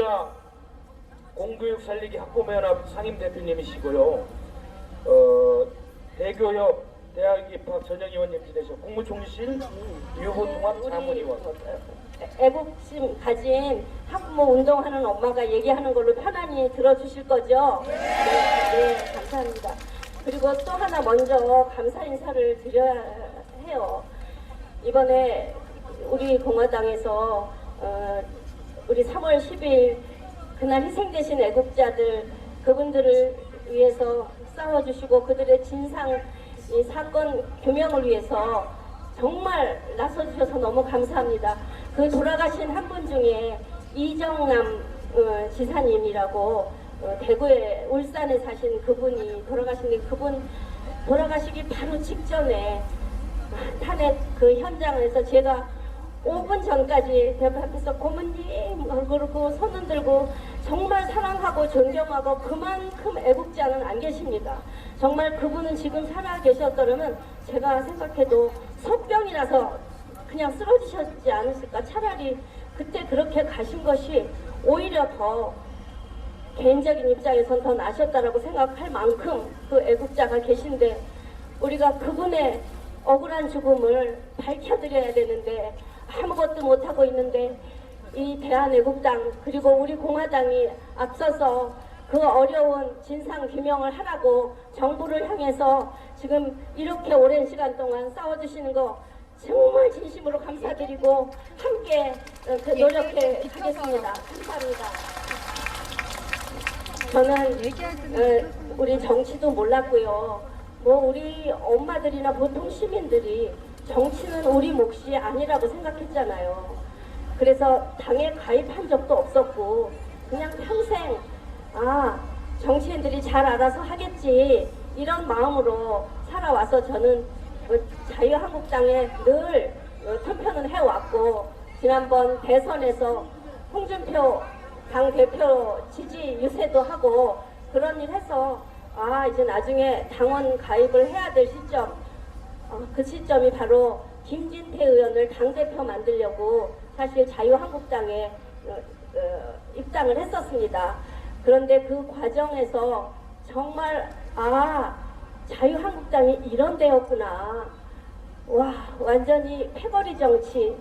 애국자 공교육 살리기 학부모연합 상임대표님이시고요. 대교협 대학 입학 전형위원님 지내셔 국무총리실 유호통합 자문위원. 애국심 가진 학부모 운동하는 엄마가 얘기하는 걸로 편안히 들어주실 거죠? 네, 감사합니다. 그리고 또 하나 먼저 감사 인사를 드려야 해요. 이번에 우리 공화당에서 우리 3월 10일 그날 희생되신 애국자들 그분들을 위해서 싸워주시고 그들의 진상 이 사건 규명을 위해서 정말 나서주셔서 너무 감사합니다. 그 돌아가신 한 분 중에 이정남 지사님이라고 대구에 울산에 사신 그분이 돌아가신데 그분 돌아가시기 바로 직전에 탄핵 그 현장에서 제가 5분 전까지 대표 앞에서 고모님 그러고 손 흔들고 정말 사랑하고 존경하고 그만큼 애국자는 안 계십니다. 정말 그분은 지금 살아 계셨더라면 제가 생각해도 속병이라서 그냥 쓰러지셨지 않으실까. 차라리 그때 그렇게 가신 것이 오히려 더 개인적인 입장에선 더 나셨다라고 생각할 만큼 그 애국자가 계신데 우리가 그분의 억울한 죽음을 밝혀드려야 되는데 아무것도 못하고 있는데 이 대한애국당 그리고 우리 공화당이 앞서서 그 어려운 진상 규명을 하라고 정부를 향해서 지금 이렇게 오랜 시간 동안 싸워주시는 거 정말 진심으로 감사드리고 함께 노력해 가겠습니다. 감사합니다. 저는 우리 정치도 몰랐고요. 뭐 우리 엄마들이나 보통 시민들이 정치는 우리 몫이 아니라고 생각했잖아요. 그래서 당에 가입한 적도 없었고 그냥 평생 정치인들이 잘 알아서 하겠지 이런 마음으로 살아와서 저는 자유한국당에 늘 투표는 해왔고 지난번 대선에서 홍준표 당대표 지지 유세도 하고 그런 일 해서 이제 나중에 당원 가입을 해야 될 시점 그 시점이 바로 김진태 의원을 당대표 만들려고 사실 자유한국당에 입당을 했었습니다. 그런데 그 과정에서 정말 자유한국당이 이런 데였구나. 와, 완전히 패거리 정치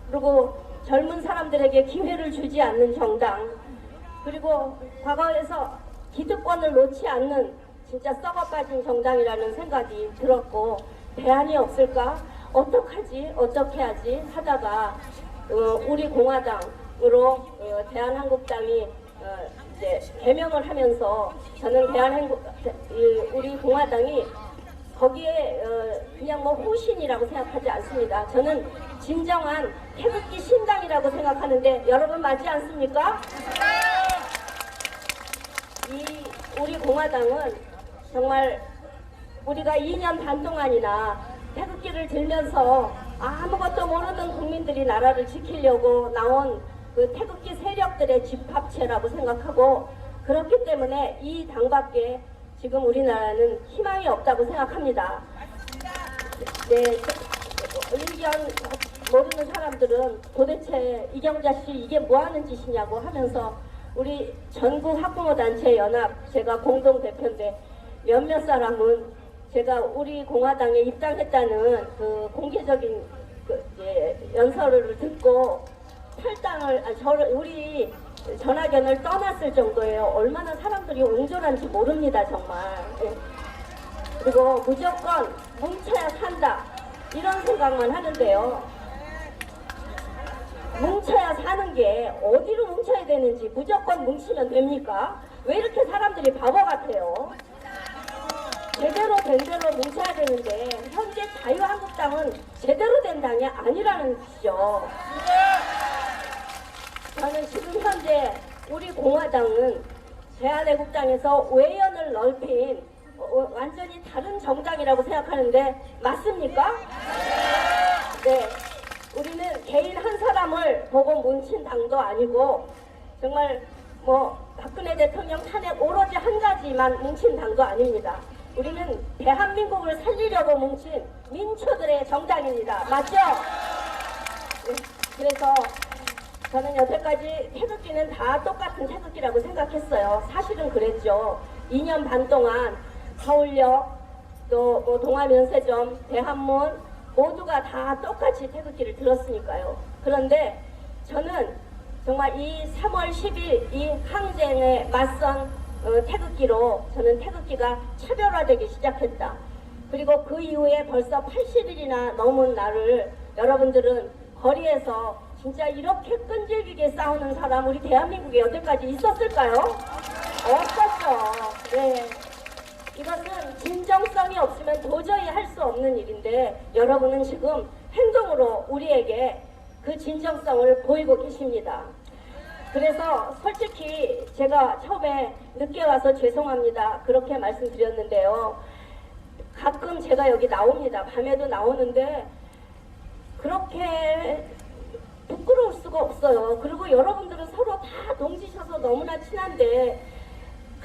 그리고 젊은 사람들에게 기회를 주지 않는 정당 그리고 과거에서 기득권을 놓지 않는 진짜 썩어빠진 정당이라는 생각이 들었고 대안이 없을까? 어떻게 하지? 하다가 우리 공화당으로 대한한국당이 이제 개명을 하면서 저는 우리 공화당이 거기에 그냥 뭐 호신이라고 생각하지 않습니다. 저는 진정한 태극기 신당이라고 생각하는데 여러분 맞지 않습니까? 우리 공화당은 정말 우리가 2년 반 동안이나 태극기를 들면서 아무것도 모르는 국민들이 나라를 지키려고 나온 그 태극기 세력들의 집합체라고 생각하고 그렇기 때문에 이 당밖에 지금 우리나라는 희망이 없다고 생각합니다. 네, 의견 모르는 사람들은 도대체 이경자 씨 이게 뭐 하는 짓이냐고 하면서 우리 전국 학부모단체 연합 제가 공동대표인데 몇몇 사람은 제가 우리 공화당에 입당했다는 그 공개적인 연설을 듣고 탈당을 우리 전학연을 떠났을 정도예요. 얼마나 사람들이 옹졸한지 모릅니다 정말. 그리고 무조건 뭉쳐야 산다 이런 생각만 하는데요. 뭉쳐야 사는 게 어디로 뭉쳐야 되는지 무조건 뭉치면 됩니까? 왜 이렇게 사람들이 바보 같아요? 제대로 된 대로 뭉쳐야 되는데 현재 자유한국당은 제대로 된 당이 아니라는 뜻이죠. 저는 지금 현재 우리 공화당은 대한애국당에서 외연을 넓힌 완전히 다른 정당이라고 생각하는데 맞습니까? 네. 우리는 개인 한 사람을 보고 뭉친 당도 아니고 정말 뭐 박근혜 대통령 탄핵 오로지 한 가지만 뭉친 당도 아닙니다. 우리는 대한민국을 살리려고 뭉친 민초들의 정당입니다. 맞죠? 네. 그래서 저는 여태까지 태극기는 다 똑같은 태극기라고 생각했어요. 사실은 그랬죠. 2년 반 동안 서울역, 또 뭐 동아면세점, 대한문 모두가 다 똑같이 태극기를 들었으니까요. 그런데 저는 정말 이 3월 10일 이 항쟁에 맞선 태극기로 저는 태극기가 차별화되기 시작했다. 그리고 그 이후에 벌써 80일이나 넘은 날을 여러분들은 거리에서 진짜 이렇게 끈질기게 싸우는 사람 우리 대한민국에 여태까지 있었을까요? 없었죠. 네. 이것은 진정성이 없으면 도저히 할 수 없는 일인데 여러분은 지금 행동으로 우리에게 그 진정성을 보이고 계십니다. 그래서 솔직히 제가 처음에 늦게 와서 죄송합니다. 그렇게 말씀드렸는데요. 가끔 제가 여기 나옵니다. 밤에도 나오는데 그렇게 부끄러울 수가 없어요. 그리고 여러분들은 서로 다 동지셔서 너무나 친한데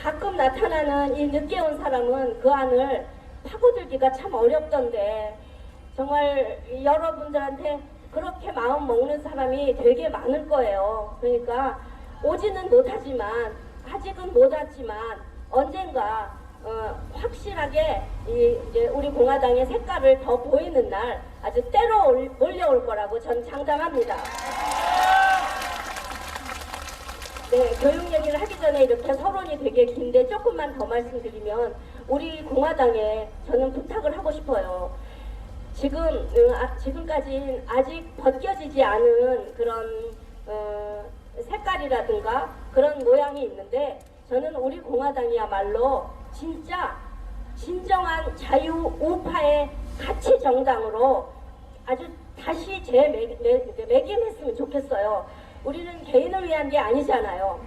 가끔 나타나는 이 늦게 온 사람은 그 안을 파고들기가 참 어렵던데 정말 여러분들한테 그렇게 마음 먹는 사람이 되게 많을 거예요. 그러니까 오지는 못하지만 아직은 못 왔지만 언젠가 확실하게 이제 우리 공화당의 색깔을 더 보이는 날 아주 때로 몰려올 거라고 전 장담합니다. 네, 교육 얘기를 하기 전에 이렇게 서론이 되게 긴데 조금만 더 말씀드리면 우리 공화당에 저는 부탁을 하고 싶어요. 지금까지 아직 벗겨지지 않은 그런 색깔이라든가 그런 모양이 있는데 저는 우리 공화당이야말로 진짜 진정한 자유 우파의 가치 정당으로 아주 다시 재매김했으면 좋겠어요. 우리는 개인을 위한 게 아니잖아요.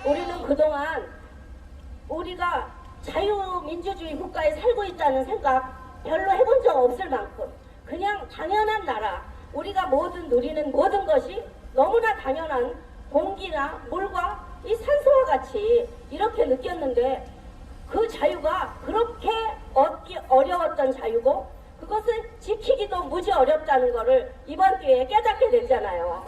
우리는 그동안 우리가 자유민주주의 국가에 살고 있다는 생각 별로 해본 적 없을 만큼 그냥 당연한 나라, 우리가 모든 누리는 모든 것이 너무나 당연한 공기나 물과 이 산소와 같이 이렇게 느꼈는데 그 자유가 그렇게 얻기 어려웠던 자유고 그것을 지키기도 무지 어렵다는 것을 이번 기회에 깨닫게 됐잖아요.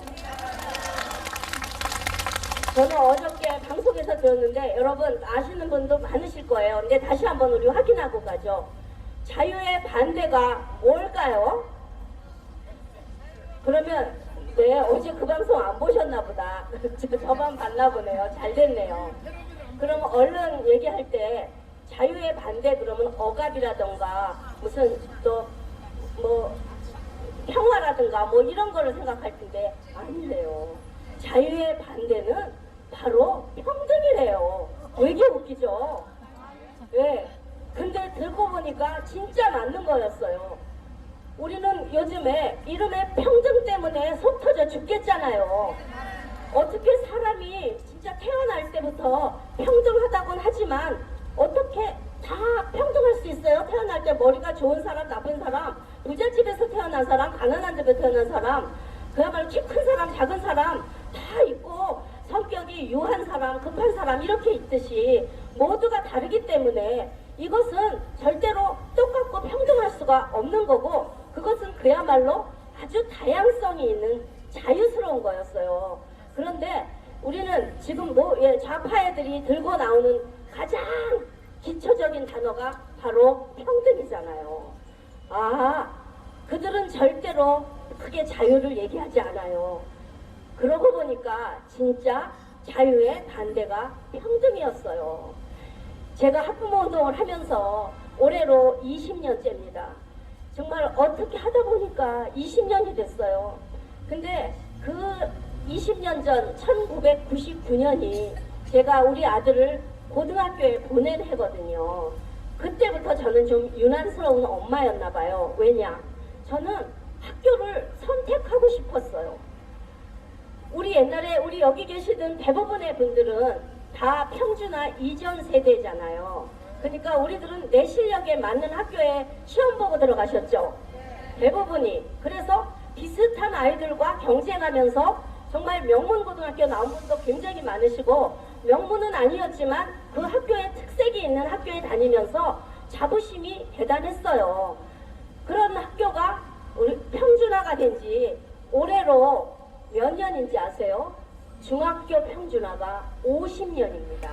저는 어저께 방송에서 들었는데 여러분 아시는 분도 많으실 거예요. 근데 다시 한번 우리 확인하고 가죠. 자유의 반대가 뭘까요? 그러면 네, 어제 그 방송 안 보셨나 보다. 저만 봤나 보네요. 잘 됐네요. 그러면 얼른 얘기할 때 자유의 반대 그러면 억압이라던가 무슨 또 뭐 평화라든가 뭐 이런 거를 생각할 텐데 아니래요. 자유의 반대는 바로 평등이래요. 되게 웃기죠? 네. 근데 듣고 보니까 진짜 맞는 거였어요. 우리는 요즘에 이름의 평등 때문에 속 터져 죽겠잖아요. 어떻게 사람이 진짜 태어날 때부터 평등하다곤 하지만 어떻게 다 평등할 수 있어요? 태어날 때 머리가 좋은 사람, 나쁜 사람, 부잣집에서 태어난 사람, 가난한 집에서 태어난 사람, 그야말로 키 큰 사람, 작은 사람 다 있고 성격이 유한 사람, 급한 사람 이렇게 있듯이 모두가 다르기 때문에 이것은 절대로 똑같고 평등할 수가 없는 거고 그것은 그야말로 아주 다양성이 있는 자유스러운 거였어요. 그런데 우리는 지금 좌파 애들이 들고 나오는 가장 기초적인 단어가 바로 평등이잖아요. 아, 그들은 절대로 크게 자유를 얘기하지 않아요. 그러고 보니까 진짜 자유의 반대가 평등이었어요. 제가 학부모 운동을 하면서 올해로 20년째입니다. 정말 어떻게 하다 보니까 20년이 됐어요. 근데 그 20년 전 1999년이 제가 우리 아들을 고등학교에 보낸 해거든요. 그때부터 저는 좀 유난스러운 엄마였나 봐요. 왜냐? 저는 학교를 선택하고 싶었어요. 우리 옛날에 우리 여기 계시던 대부분의 분들은 다 평준화 이전 세대잖아요. 그러니까 우리들은 내 실력에 맞는 학교에 시험 보고 들어가셨죠. 대부분이. 그래서 비슷한 아이들과 경쟁하면서 정말 명문고등학교 나온 분도 굉장히 많으시고 명문은 아니었지만 그 학교에 특색이 있는 학교에 다니면서 자부심이 대단했어요. 그런 학교가 우리 평준화가 된 지 올해로 몇 년인지 아세요? 중학교 평준화가 50년입니다.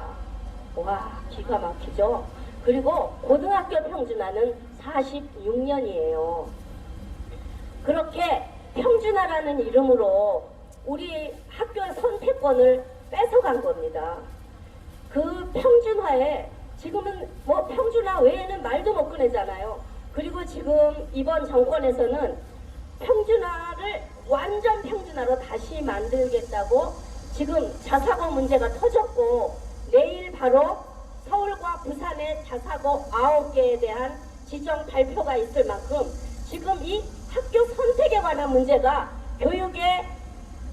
와, 기가 막히죠? 그리고 고등학교 평준화는 46년이에요. 그렇게 평준화라는 이름으로 우리 학교의 선택권을 뺏어간 겁니다. 그 평준화에 지금은 뭐 평준화 외에는 말도 못 꺼내잖아요. 그리고 지금 이번 정권에서는 평준화를 완전 평준화로 다시 만들겠다고 지금 자사고 문제가 터졌고 내일 바로 서울과 부산의 자사고 9개에 대한 지정 발표가 있을 만큼 지금 이 학교 선택에 관한 문제가 교육의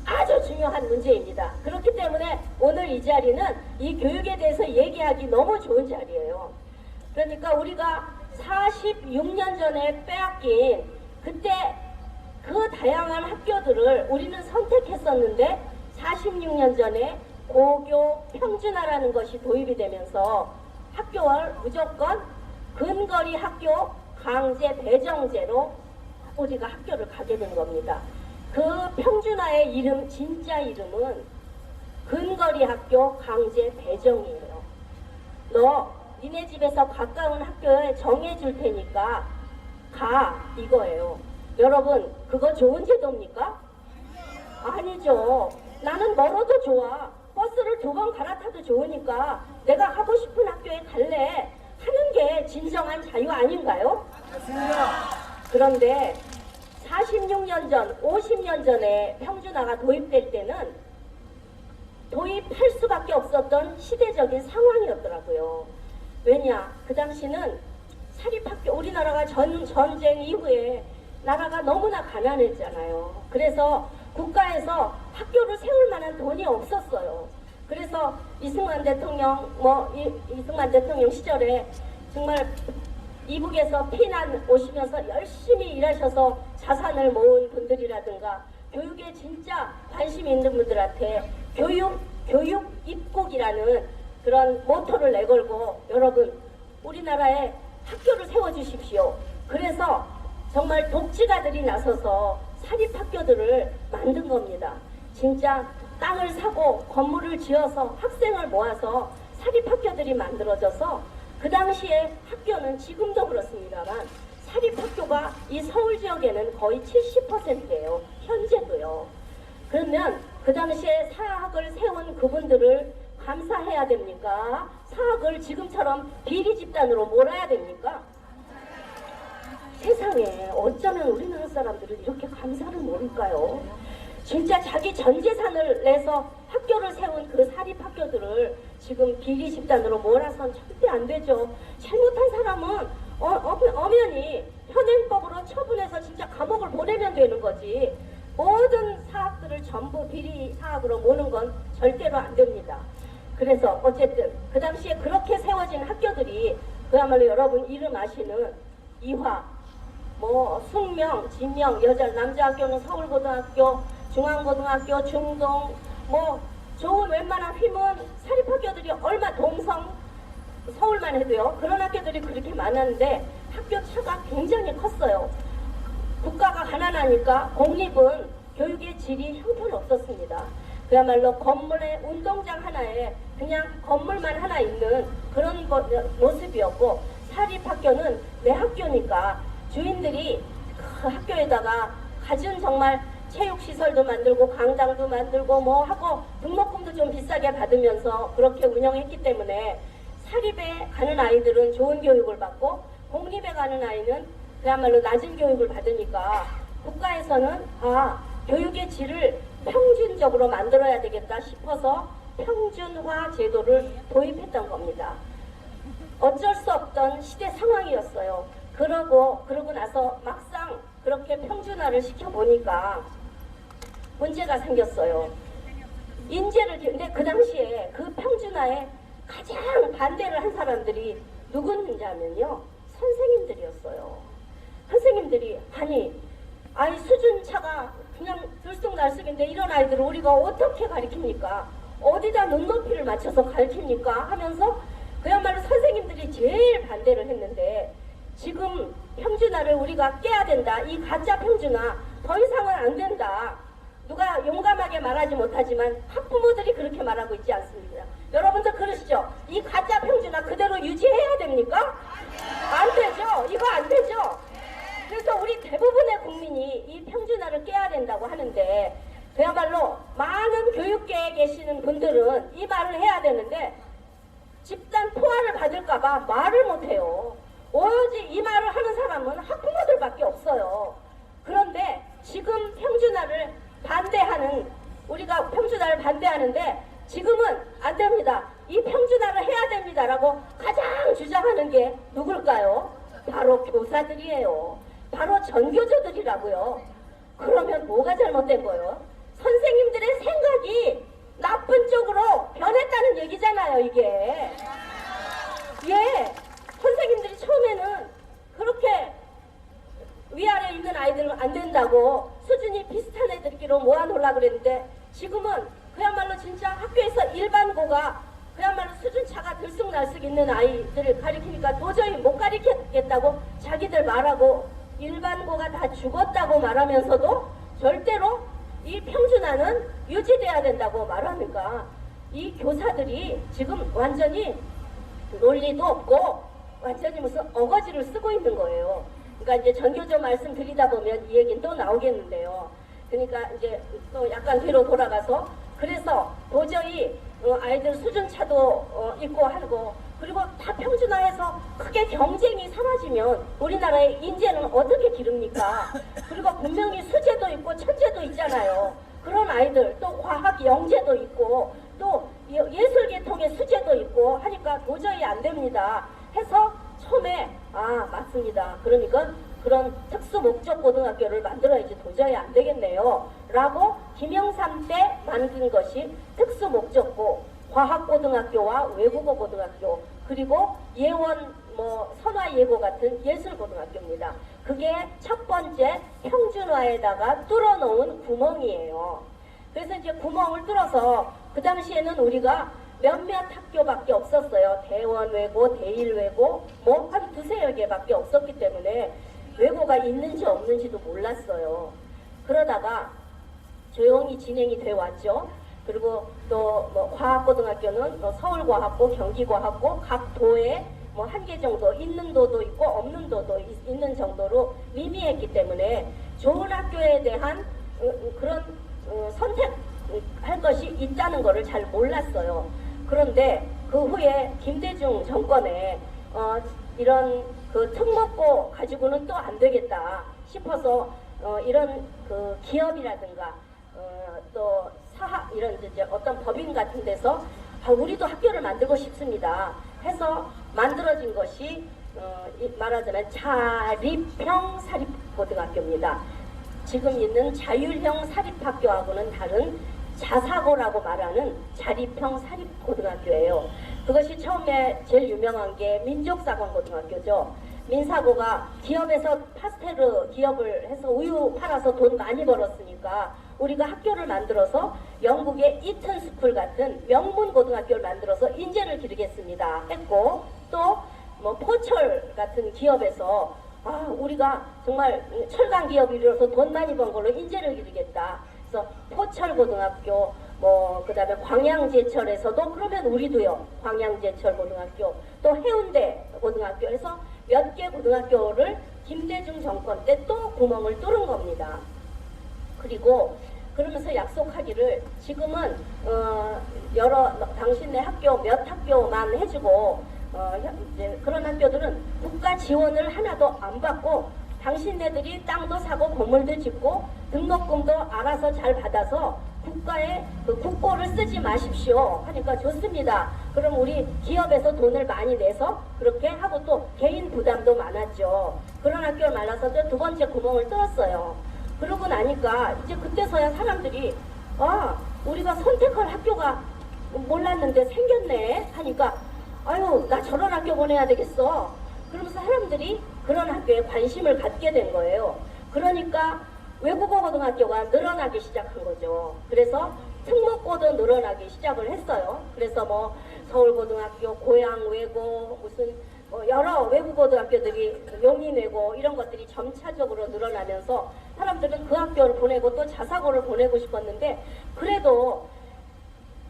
아주 중요한 문제입니다. 그렇기 때문에 오늘 이 자리는 이 교육에 대해서 얘기하기 너무 좋은 자리예요. 그러니까 우리가 46년 전에 빼앗긴 그때 그 다양한 학교들을 우리는 선택했었는데 46년 전에 고교 평준화라는 것이 도입이 되면서 학교를 무조건 근거리 학교 강제 배정제로 우리가 학교를 가게 된 겁니다. 그 평준화의 이름, 진짜 이름은 근거리 학교 강제 배정이에요. 너 니네 집에서 가까운 학교에 정해줄 테니까 가, 이거예요. 여러분, 그거 좋은 제도입니까? 아니죠. 나는 멀어도 좋아. 버스를 2번 갈아타도 좋으니까 내가 하고 싶은 학교에 갈래 하는 게 진정한 자유 아닌가요? 맞습니다. 그런데 46년 전, 50년 전에 평준화가 도입될 때는 도입할 수밖에 없었던 시대적인 상황이었더라고요. 왜냐? 그 당시는 사립학교, 우리나라가 전쟁 이후에 나라가 너무나 가난했잖아요. 그래서 국가에서 학교를 세울 만한 돈이 없었어요. 그래서 이승만 대통령 시절에 정말 이북에서 피난 오시면서 열심히 일하셔서 자산을 모은 분들이라든가 교육에 진짜 관심 있는 분들한테 교육 입국이라는 그런 모토를 내걸고 여러분 우리나라에 학교를 세워주십시오. 그래서 정말 독지가들이 나서서 사립학교들을 만든 겁니다. 진짜 땅을 사고 건물을 지어서 학생을 모아서 사립학교들이 만들어져서 그 당시에 학교는 지금도 그렇습니다만 사립학교가 이 서울 지역에는 거의 70%예요. 현재도요. 그러면 그 당시에 사학을 세운 그분들을 감사해야 됩니까? 사학을 지금처럼 비리 집단으로 몰아야 됩니까? 세상에 어쩌면 우리나라 사람들은 이렇게 감사를 모를까요? 진짜 자기 전 재산을 내서 학교를 세운 그 사립학교들을 지금 비리 집단으로 몰아선 절대 안 되죠. 잘못한 사람은 엄연히 현행법으로 처분해서 진짜 감옥을 보내면 되는 거지. 모든 사학들을 전부 비리 사학으로 모는 건 절대로 안 됩니다. 그래서 어쨌든 그 당시에 그렇게 세워진 학교들이 그야말로 여러분 이름 아시는 이화, 숙명, 진명, 여자 남자학교는 서울고등학교, 중앙고등학교, 중동, 좋은 웬만한 휘문 사립학교들이 얼마 동성, 서울만 해도요. 그런 학교들이 그렇게 많았는데 학교 차가 굉장히 컸어요. 국가가 가난하니까 공립은 교육의 질이 형편없었습니다. 그야말로 건물에 운동장 하나에 그냥 건물만 하나 있는 그런 모습이었고 사립학교는 내 학교니까 주인들이 그 학교에다가 갖은 정말 체육시설도 만들고 강당도 만들고 하고 등록금도 좀 비싸게 받으면서 그렇게 운영했기 때문에 사립에 가는 아이들은 좋은 교육을 받고 공립에 가는 아이는 그야말로 낮은 교육을 받으니까 국가에서는 교육의 질을 평준적으로 만들어야 되겠다 싶어서 평준화 제도를 도입했던 겁니다. 어쩔 수 없던 시대 상황이었어요. 그러고 나서 막상 그렇게 평준화를 시켜보니까 문제가 생겼어요. 근데 그 당시에 그 평준화에 가장 반대를 한 사람들이 누구였는지 하면요. 선생님들이었어요. 선생님들이 아이 수준차가 그냥 들쑥날쑥인데 이런 아이들을 우리가 어떻게 가르칩니까? 어디다 눈높이를 맞춰서 가르칩니까? 하면서 그야말로 선생님들이 제일 반대를 했는데 지금 평준화를 우리가 깨야 된다. 이 가짜 평준화 더 이상은 안 된다. 누가 용감하게 말하지 못하지만 학부모들이 그렇게 말하고 있지 않습니까? 여러분들 그러시죠? 이 가짜 평준화 그대로 유지해야 됩니까? 안 되죠. 이거 안 되죠. 그래서 우리 대부분의 국민이 이 평준화를 깨야 된다고 하는데 그야말로 많은 교육계에 계시는 분들은 이 말을 해야 되는데 집단 포화를 받을까봐 말을 못해요. 오로지 이 말을 하는 사람은 학부모들밖에 없어요. 그런데 지금 평준화를 반대하는 우리가 평준화를 반대하는데 지금은 안 됩니다. 이 평준화를 해야 됩니다라고 가장 주장하는 게 누굴까요? 바로 교사들이에요. 바로 전교조들이라고요. 그러면 뭐가 잘못된 거예요? 선생님들의 생각이 나쁜 쪽으로 변했다는 얘기잖아요, 이게. 예, 선생님들이 처음에는 그렇게 위아래 있는 아이들은 안 된다고 수준이 비슷한 애들끼리 모아놓으려고 그랬는데 지금은 그야말로 진짜 학교에서 일반고가 그야말로 수준차가 들쑥날쑥 있는 아이들을 가리키니까 도저히 못 가리키겠다고 자기들 말하고 일반고가 다 죽었다고 말하면서도 절대로 이 평준화는 유지돼야 된다고 말하니까 이 교사들이 지금 완전히 논리도 없고 완전히 무슨 어거지를 쓰고 있는 거예요. 그러니까 이제 전교조 말씀 드리다 보면 이 얘기는 또 나오겠는데요. 그러니까 이제 또 약간 뒤로 돌아가서 그래서 도저히 아이들 수준차도 있고 하고 그리고 다 평준화해서 크게 경쟁이 사라지면 우리나라의 인재는 어떻게 기릅니까? 그리고 분명히 수재도 있고 천재도 있잖아요. 그런 아이들 또 과학 영재도 있고 또 예술계통의 수재도 있고 하니까 도저히 안 됩니다. 해서 처음에 맞습니다. 그러니까 그런 특수 목적 고등학교를 만들어야지 도저히 안 되겠네요. 라고 김영삼 때 만든 것이 특수 목적고 과학고등학교와 외국어 고등학교 그리고 예원 선화예고 같은 예술고등학교입니다. 그게 첫 번째 평준화에다가 뚫어놓은 구멍이에요. 그래서 이제 구멍을 뚫어서 그 당시에는 우리가 몇몇 학교밖에 없었어요. 대원외고, 대일외고 한 두세 개밖에 없었기 때문에 외고가 있는지 없는지도 몰랐어요. 그러다가 조용히 진행이 돼 왔죠. 그리고 또 과학고등학교는 서울과학고, 경기과학고 각 도에 한 개 정도 있는 도도 있고 없는 도도 있는 정도로 미미했기 때문에 좋은 학교에 대한 그런 선택할 것이 있다는 것을 잘 몰랐어요. 그런데 그 후에 김대중 정권에 이런 그 특목고 가지고는 또 안 되겠다 싶어서 이런 그 기업이라든가 또 사학 이런 이제 어떤 법인 같은 데서 우리도 학교를 만들고 싶습니다 해서 만들어진 것이 말하자면 자립형 사립고등학교입니다. 지금 있는 자율형 사립학교하고는 다른 자사고라고 말하는 자립형 사립고등학교예요. 그것이 처음에 제일 유명한 게 민족사관고등학교죠. 민사고가 기업에서 파스테르 기업을 해서 우유 팔아서 돈 많이 벌었으니까 우리가 학교를 만들어서 영국의 이튼 스쿨 같은 명문 고등학교를 만들어서 인재를 기르겠습니다 했고 또 포철 같은 기업에서 우리가 정말 철강 기업이 이뤄서 돈 많이 번 걸로 인재를 기르겠다. 그래서 포철고등학교 그 다음에 광양제철에서도 그러면 우리도요. 광양제철 고등학교 또 해운대 고등학교 해서 몇 개 고등학교를 김대중 정권 때 또 구멍을 뚫은 겁니다. 그리고 그러면서 약속하기를 지금은 당신네 학교 몇 학교만 해주고 이제 그런 학교들은 국가 지원을 하나도 안 받고 당신네들이 땅도 사고 건물도 짓고 등록금도 알아서 잘 받아서 국가의 그 국고를 쓰지 마십시오 하니까 좋습니다. 그럼 우리 기업에서 돈을 많이 내서 그렇게 하고 또 개인 부담도 많았죠. 그런 학교를 말라서 두 번째 구멍을 뚫었어요. 그러고 나니까 이제 그때서야 사람들이 우리가 선택할 학교가 몰랐는데 생겼네 하니까 아유 나 저런 학교 보내야 되겠어. 그러면서 사람들이 그런 학교에 관심을 갖게 된 거예요. 그러니까 외국어 고등학교가 늘어나기 시작한 거죠. 그래서 특목고도 늘어나기 시작을 했어요. 그래서 서울고등학교, 고양외고, 무슨 여러 외국 고등학교들이 용인외고 이런 것들이 점차적으로 늘어나면서 사람들은 그 학교를 보내고 또 자사고를 보내고 싶었는데 그래도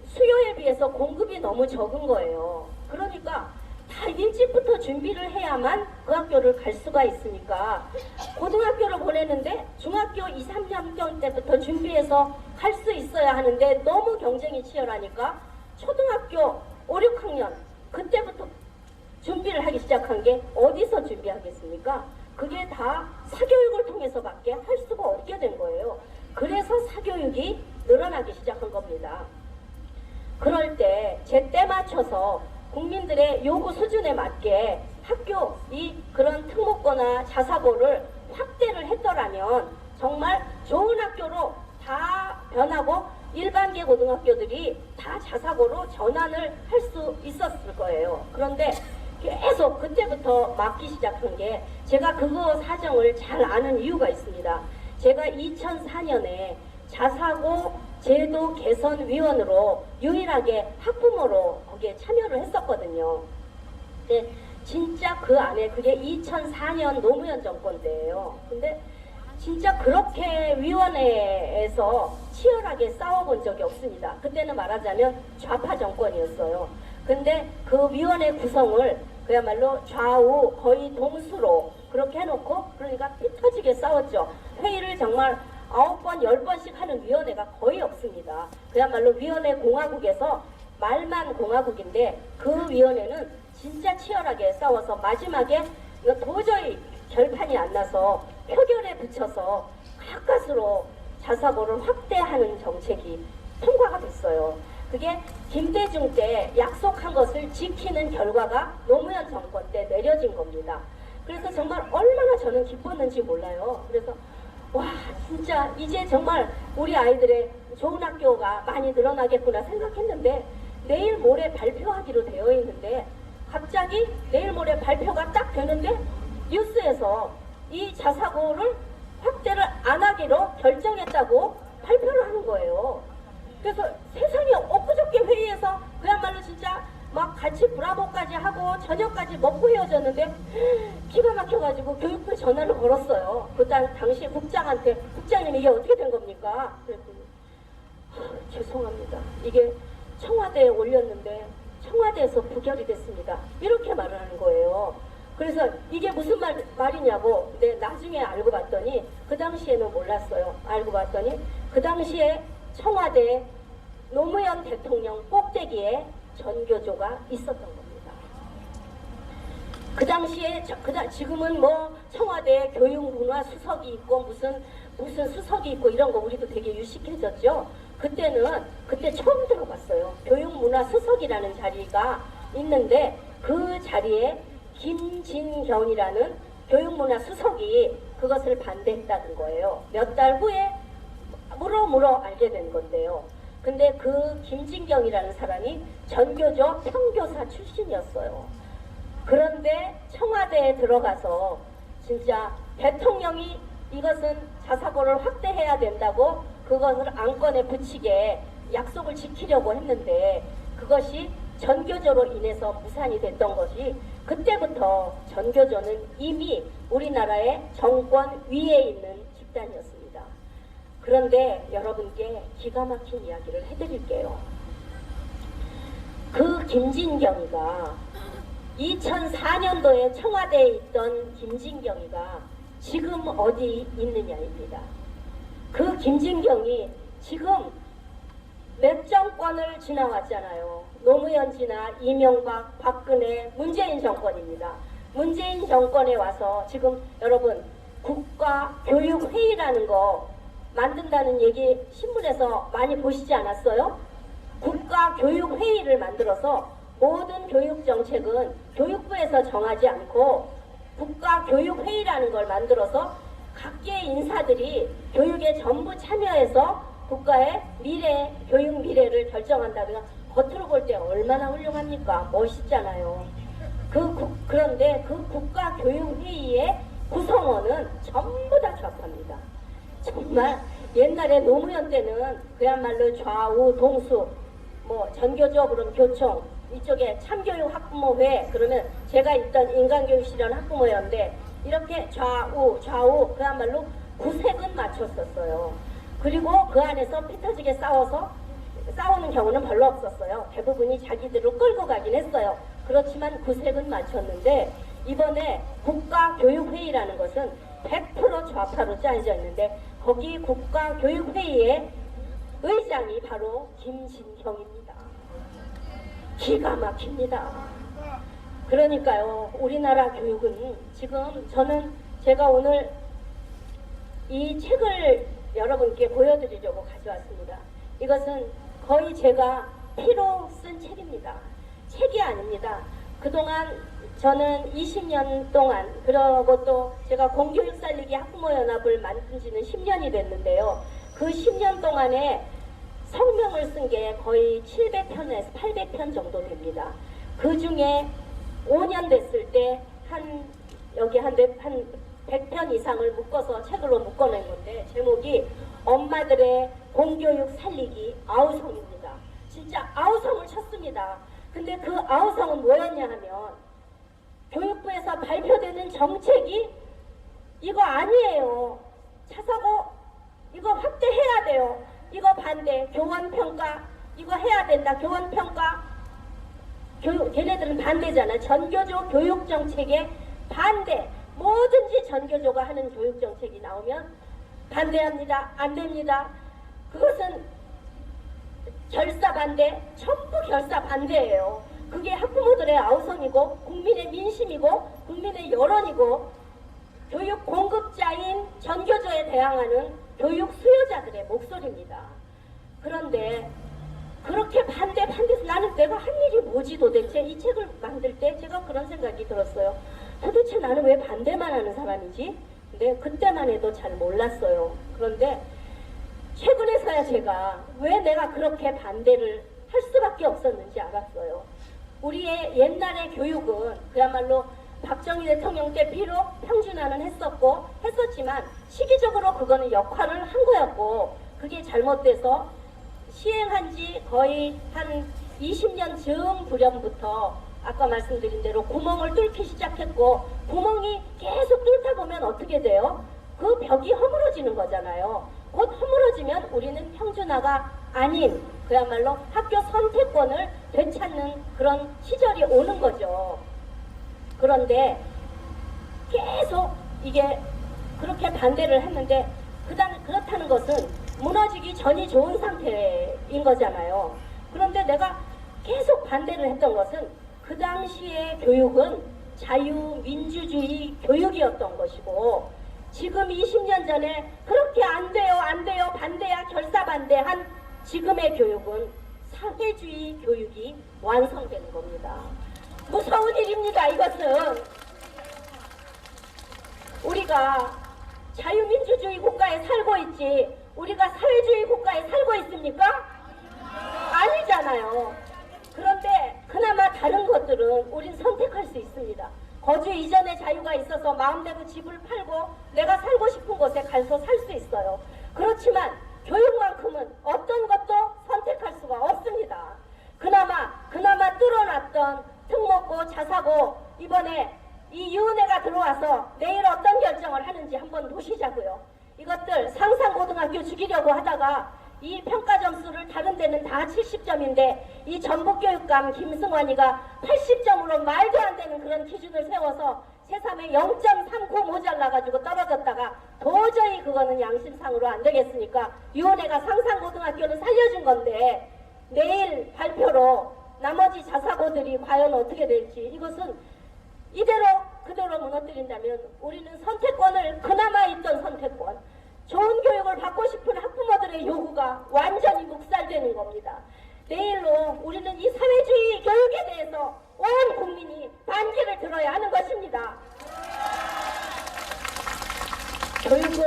수요에 비해서 공급이 너무 적은 거예요. 그러니까 다 일찍부터 준비를 해야만 그 학교를 갈 수가 있으니까 고등학교를 보내는데 중학교 2, 3학년 때부터 준비해서 갈 수 있어야 하는데 너무 경쟁이 치열하니까 초등학교 5, 6학년 그때부터 준비를 하기 시작한 게 어디서 준비하겠습니까? 그게 다 사교육을 통해서밖에 할 수가 없게 된 거예요. 그래서 사교육이 늘어나기 시작한 겁니다. 그럴 때 제 때 맞춰서 국민들의 요구 수준에 맞게 학교 그런 특목고나 자사고를 확대를 했더라면 정말 좋은 학교로 다 변하고 일반계 고등학교들이 다 자사고로 전환을 할 수 있었을 거예요. 그런데 계속 그때부터 막기 시작한 게 제가 그거 사정을 잘 아는 이유가 있습니다. 제가 2004년에 자사고 제도 개선 위원으로 유일하게 학부모로 거기에 참여를 했었거든요. 근데 진짜 그 안에 그게 2004년 노무현 정권 때예요. 근데 진짜 그렇게 위원회에서 치열하게 싸워본 적이 없습니다. 그때는 말하자면 좌파 정권이었어요. 근데 그 위원회 구성을 그야말로 좌우 거의 동수로 그렇게 해놓고 그러니까 피 터지게 싸웠죠. 회의를 정말 9번, 10번씩 하는 위원회가 거의 없습니다. 그야말로 위원회 공화국에서 말만 공화국인데 그 위원회는 진짜 치열하게 싸워서 마지막에 이거 도저히 결판이 안 나서 표결에 붙여서 가까스로 자사고를 확대하는 정책이 통과가 됐어요. 그게 김대중 때 약속한 것을 지키는 결과가 노무현 정권 때 내려진 겁니다. 그래서 정말 얼마나 저는 기뻤는지 몰라요. 그래서 와 진짜 이제 정말 우리 아이들의 좋은 학교가 많이 늘어나겠구나 생각했는데 내일 모레 발표하기로 되어 있는데 갑자기 내일 모레 발표가 딱 되는데 뉴스에서 이 자사고를 확대를 안 하기로 결정했다고 발표를 하는 거예요. 그래서 세상에 엊그저께 회의에서 그야말로 진짜 막 같이 브라보까지 하고 저녁까지 먹고 헤어졌는데 기가 막혀가지고 교육부에 전화를 걸었어요. 그 당시 국장한테 국장님 이게 어떻게 된 겁니까? 그랬더니 죄송합니다. 이게 청와대에 올렸는데 청와대에서 부결이 됐습니다. 이렇게 말을 하는 거예요. 그래서 이게 무슨 말이냐고 근데 나중에 알고 봤더니 그 당시에는 몰랐어요. 알고 봤더니 그 당시에 청와대 노무현 대통령 꼭대기에 전교조가 있었던 겁니다. 그 당시에 지금은 뭐 청와대 교육문화 수석이 있고 무슨 수석이 있고 이런 거 우리도 되게 유식해졌죠. 그때 처음 들어봤어요. 교육문화 수석이라는 자리가 있는데 그 자리에 김진경이라는 교육문화 수석이 그것을 반대했다는 거예요. 몇 달 후에 물어 알게 된 건데요. 근데 그 김진경이라는 사람이 전교조 평교사 출신이었어요. 그런데 청와대에 들어가서 진짜 대통령이 이것은 자사고를 확대해야 된다고 그것을 안건에 붙이게 약속을 지키려고 했는데 그것이 전교조로 인해서 무산이 됐던 것이 그때부터 전교조는 이미 우리나라의 정권 위에 있는 집단이었습니다. 그런데 여러분께 기가 막힌 이야기를 해드릴게요. 그 김진경이가 2004년도에 청와대에 있던 김진경이가 지금 어디 있느냐입니다. 그 김진경이 지금 몇 정권을 지나왔잖아요. 노무현 지나 이명박, 박근혜, 문재인 정권입니다. 문재인 정권에 와서 지금 여러분 국가교육회의라는 거 만든다는 얘기 신문에서 많이 보시지 않았어요? 국가교육회의를 만들어서 모든 교육정책은 교육부에서 정하지 않고 국가교육회의라는 걸 만들어서 각계의 인사들이 교육에 전부 참여해서 국가의 미래, 교육 미래를 결정한다면 겉으로 볼 때 얼마나 훌륭합니까? 멋있잖아요. 그런데 그 국가교육회의의 구성원은 전부 다 좌파입니다. 정말 옛날에 노무현 때는 그야말로 좌우 동수 뭐 전교조 그럼 교총 이쪽에 참교육 학부모회, 그러면 제가 있던 인간교육 실현 학부모였는데 이렇게 좌우 그야말로 구색은 맞췄었어요. 그리고 그 안에서 피 터지게 싸우는 경우는 별로 없었어요. 대부분이 자기들로 끌고 가긴 했어요. 그렇지만 구색은 맞췄는데 이번에 국가교육회의라는 것은 100% 좌파로 짜여져 있는데 거기 국가교육회의의 의장이 바로 김진경입니다. 기가 막힙니다. 그러니까요, 우리나라 교육은 지금 제가 오늘 이 책을 여러분께 보여드리려고 가져왔습니다. 이것은 거의 제가 피로 쓴 책입니다. 책이 아닙니다. 그동안 저는 20년 동안, 그리고 또 제가 공교육 살리기 학부모연합을 만든 지는 10년이 됐는데요. 그 10년 동안에 성명을 쓴 게 거의 700편에서 800편 정도 됩니다. 그 중에 5년 됐을 때 여기 한 100편 이상을 묶어서 책으로 묶어낸 건데 제목이 엄마들의 공교육 살리기 아우성입니다. 진짜 아우성을 쳤습니다. 근데 그 아우성은 뭐였냐 하면 교육부에서 발표되는 정책이 이거 아니에요. 차사고 이거 확대해야 돼요. 이거 반대. 교원평가 이거 해야 된다. 교원평가 걔네들은 반대잖아. 전교조 교육정책에 반대. 뭐든지 전교조가 하는 교육정책이 나오면 반대합니다. 안 됩니다. 그것은 결사 반대, 전부 결사 반대예요. 그게 학부모들의 아우성이고 국민의 민심이고 국민의 여론이고 교육 공급자인 전교조에 대항하는 교육 수요자들의 목소리입니다. 그런데 그렇게 반대해서 나는 내가 한 일이 뭐지 도대체. 이 책을 만들 때 제가 그런 생각이 들었어요. 도대체 나는 왜 반대만 하는 사람이지? 근데 그때만 해도 잘 몰랐어요. 그런데 최근에서야 제가 왜 내가 그렇게 반대를 할 수밖에 없었는지 알았어요. 우리의 옛날의 교육은 그야말로 박정희 대통령 때 비록 평준화는 했었지만 시기적으로 그거는 역할을 한 거였고 그게 잘못돼서 시행한 지 거의 한 20년 즈음부렴부터 아까 말씀드린 대로 구멍을 뚫기 시작했고 구멍이 계속 뚫다 보면 어떻게 돼요? 그 벽이 허물어지는 거잖아요. 곧 허물어지면 우리는 평준화가 아닌 그야말로 학교 선택권을 되찾는 그런 시절이 오는 거죠. 그런데 계속 이게 그렇게 반대를 했는데 그렇다는 것은 무너지기 전이 좋은 상태인 거잖아요. 그런데 내가 계속 반대를 했던 것은 그 당시의 교육은 자유민주주의 교육이었던 것이고 지금 20년 전에 그렇게 안 돼요, 반대야, 결사 반대한 지금의 교육은 사회주의 교육이 완성되는 겁니다. 무서운 일입니다. 이것은 우리가 자유민주주의 국가에 살고 있지 우리가 사회주의 국가에 살고 있습니까? 아니잖아요. 그런데 그나마 다른 것들은 우린 선택할 수 있습니다. 거주 이전의 자유가 있어서 마음대로 집을 팔고 내가 살고 싶은 곳에 가서 살 수 있어요. 그렇지만 교육만큼은 어떤 것도 선택할 수가 없습니다. 그나마 뚫어놨던 특목고 자사고 이번에 이 유은혜가 들어와서 내일 어떤 결정을 하는지 한번 보시자고요. 이것들 상상고등학교 죽이려고 하다가 이 평가 점수를 다른 데는 다 70점인데 이 전북교육감 김승환이가 80점으로 말도 안 되는 그런 기준을 세워서 새3에 0.39 모자라가지고 떨어졌다가 도저히 그거는 양심상으로 안 되겠으니까 유은혜가 상상고등학교는 살려준 건데 내일 발표로 나머지 자사고들이 과연 어떻게 될지 이것은 이대로 그대로 무너뜨린다면 우리는 선택권을 그나마 있던 선택권 좋은 교육을 받고 싶은 학부모들의 요구가 완전히 묵살되는 겁니다. 내일로 우리는 이 사회주의 교육에 대해서 온 국민이 반기를 들어야 하는 것입니다. 교육은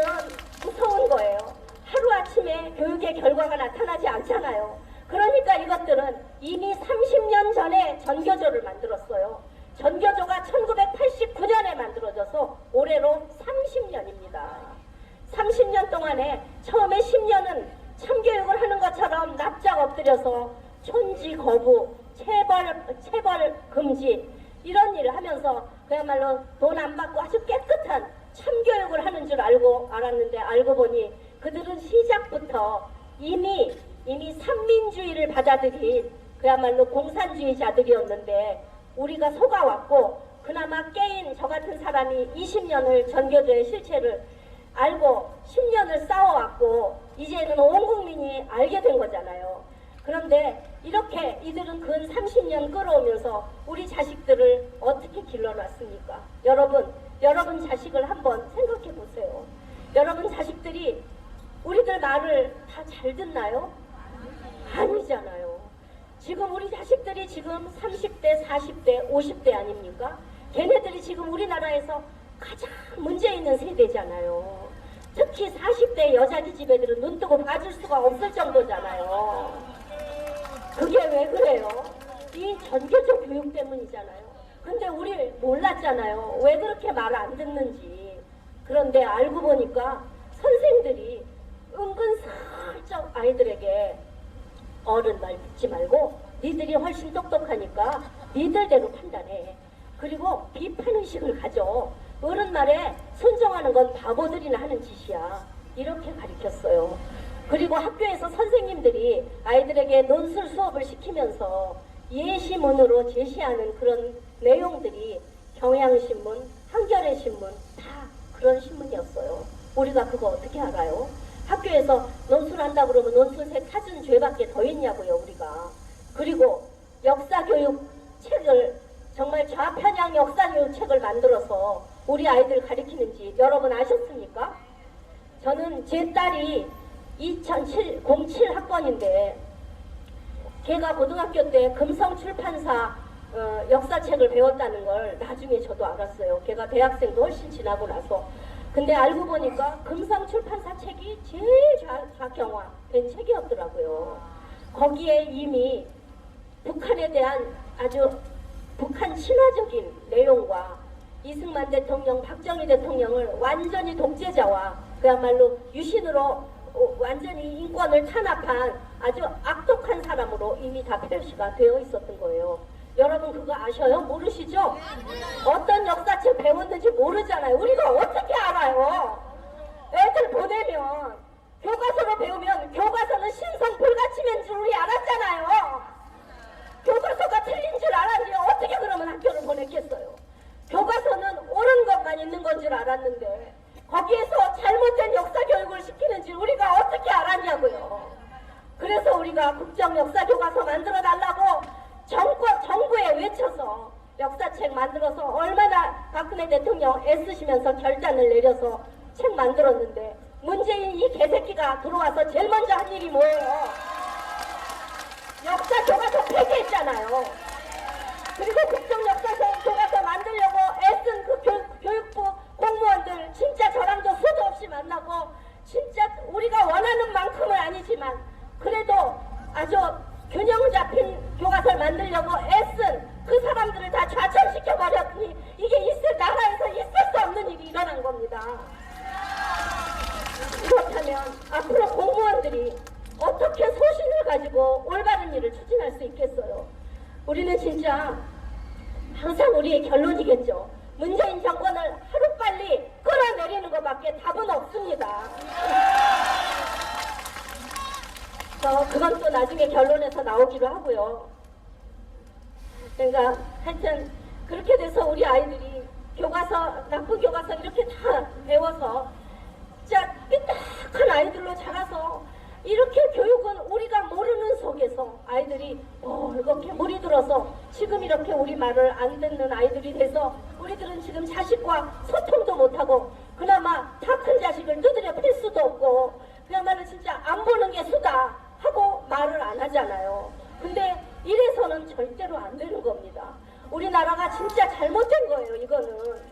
무서운 거예요. 하루아침에 교육의 결과가 나타나지 않잖아요. 그러니까 이것들은 이미 30년 전에 전교조를 만들었어요. 전교조가 1989년에 만들어져서 올해로 30년입니다. 30년 동안에 처음에 10년은 참교육을 하는 것처럼 납작 엎드려서 촌지 거부 체벌 금지 이런 일을 하면서 그야말로 돈 안 받고 아주 깨끗한 참교육을 하는 줄 알았는데 알고 보니 그들은 시작부터 이미 삼민주의를 받아들인 그야말로 공산주의자들이었는데 우리가 속아왔고 그나마 깨인 저 같은 사람이 20년을 전교조의 실체를 알고 10년을 싸워왔고 이제는 온 국민이 알게 된 거잖아요. 그런데 이렇게 이들은 근 30년 끌어오면서 우리 자식들을 어떻게 길러놨습니까? 여러분 자식을 한번 생각해 보세요. 여러분 자식들이 우리들 말을 다 잘 듣나요? 아니잖아요. 지금 우리 자식들이 지금 30대, 40대, 50대 아닙니까? 걔네들이 지금 우리나라에서 가장 문제 있는 세대잖아요. 특히 40대 여자 기집애들은 눈 뜨고 봐줄 수가 없을 정도잖아요. 그게 왜 그래요? 이 전교조 교육 때문이잖아요. 근데 우리 몰랐잖아요. 왜 그렇게 말 안 듣는지. 그런데 알고 보니까 선생들이 은근 살짝 아이들에게 어른 말 듣지 말고 니들이 훨씬 똑똑하니까 니들대로 판단해. 그리고 비판의식을 가져. 어른 말에 순종하는 건 바보들이나 하는 짓이야. 이렇게 가르쳤어요. 그리고 학교에서 선생님들이 아이들에게 논술 수업을 시키면서 예시문으로 제시하는 그런 내용들이 경향신문, 한겨레신문 다 그런 신문이었어요. 우리가 그거 어떻게 알아요? 학교에서 논술한다 그러면 논술책 찾은 죄밖에 더 있냐고요, 우리가. 그리고 역사교육 책을 정말 좌편향 역사교육 책을 만들어서 우리 아이들 가르치는지 여러분 아셨습니까? 저는 제 딸이 07 학번인데 걔가 고등학교 때 금성출판사 역사책을 배웠다는 걸 나중에 저도 알았어요. 걔가 대학생도 훨씬 지나고 나서. 근데 알고 보니까 금성출판사 책이 제일 좌경화된 책이었더라고요. 거기에 이미 북한에 대한 아주 북한 친화적인 내용과 이승만 대통령, 박정희 대통령을 완전히 독재자와 그야말로 유신으로 완전히 인권을 탄압한 아주 악독한 사람으로 이미 다 표시가 되어 있었던 거예요. 여러분 그거 아셔요? 모르시죠? 어떤 역사책 배웠는지 모르잖아요. 우리가 어떻게 알아요? 애들 보내면 교과서로 배우면 교과서는 신성 불가침인 줄 우리 알았잖아요. 교과서가 틀린 줄 알았지 어떻게 그러면 학교를 보냈겠어요? 교과서는 옳은 것만 있는 건 줄 알았는데 거기에서 잘못된 역사 교육을 시키는 줄 우리가 어떻게 알았냐고요. 그래서 우리가 국정 역사 교과서 만들어 달라고 정부에 외쳐서 역사책 만들어서 얼마나 박근혜 대통령 애쓰시면서 결단을 내려서 책 만들었는데 문재인 이 개새끼가 들어와서 제일 먼저 한 일이 뭐예요? 역사 교과서 폐지했잖아요. 그리고 국정 역사서 교과서 만들려고 애쓴 그 교육부 공무원들 진짜 저랑도 수도 없이 만나고 진짜 우리가 원하는 만큼은 아니지만 그래도 아주 균형 잡힌 교과서를 만들려고 애쓴 그 사람들을 다 좌천시켜버렸으니 이게 나라에서 있을 수 없는 일이 일어난 겁니다. 그렇다면 앞으로 공무원들이 어떻게 소신을 가지고 올바른 일을 추진할 수 있겠어요? 우리는 진짜 항상 우리의 결론이겠죠. 문재인 정권을 하루빨리 끌어내리는 것밖에 답은 없습니다. 그건 또 나중에 결론에서 나오기로 하고요. 그러니까 하여튼 그렇게 돼서 우리 아이들이 나쁜 교과서 이렇게 다 배워서 진짜 삐딱한 아이들로 자라서 이렇게 교육은 우리가 모르는 속에서 아이들이 이렇게 물이 들어서 지금 이렇게 우리 말을 안 듣는 아이들이 돼서 우리들은 지금 자식과 소통도 못하고 그나마 다 큰 자식을 두드려 팰 수도 없고 그야말로 진짜 안 보는 게 수다 하고 말을 안 하잖아요. 근데 이래서는 절대로 안 되는 겁니다. 우리나라가 진짜 잘못된 거예요. 이거는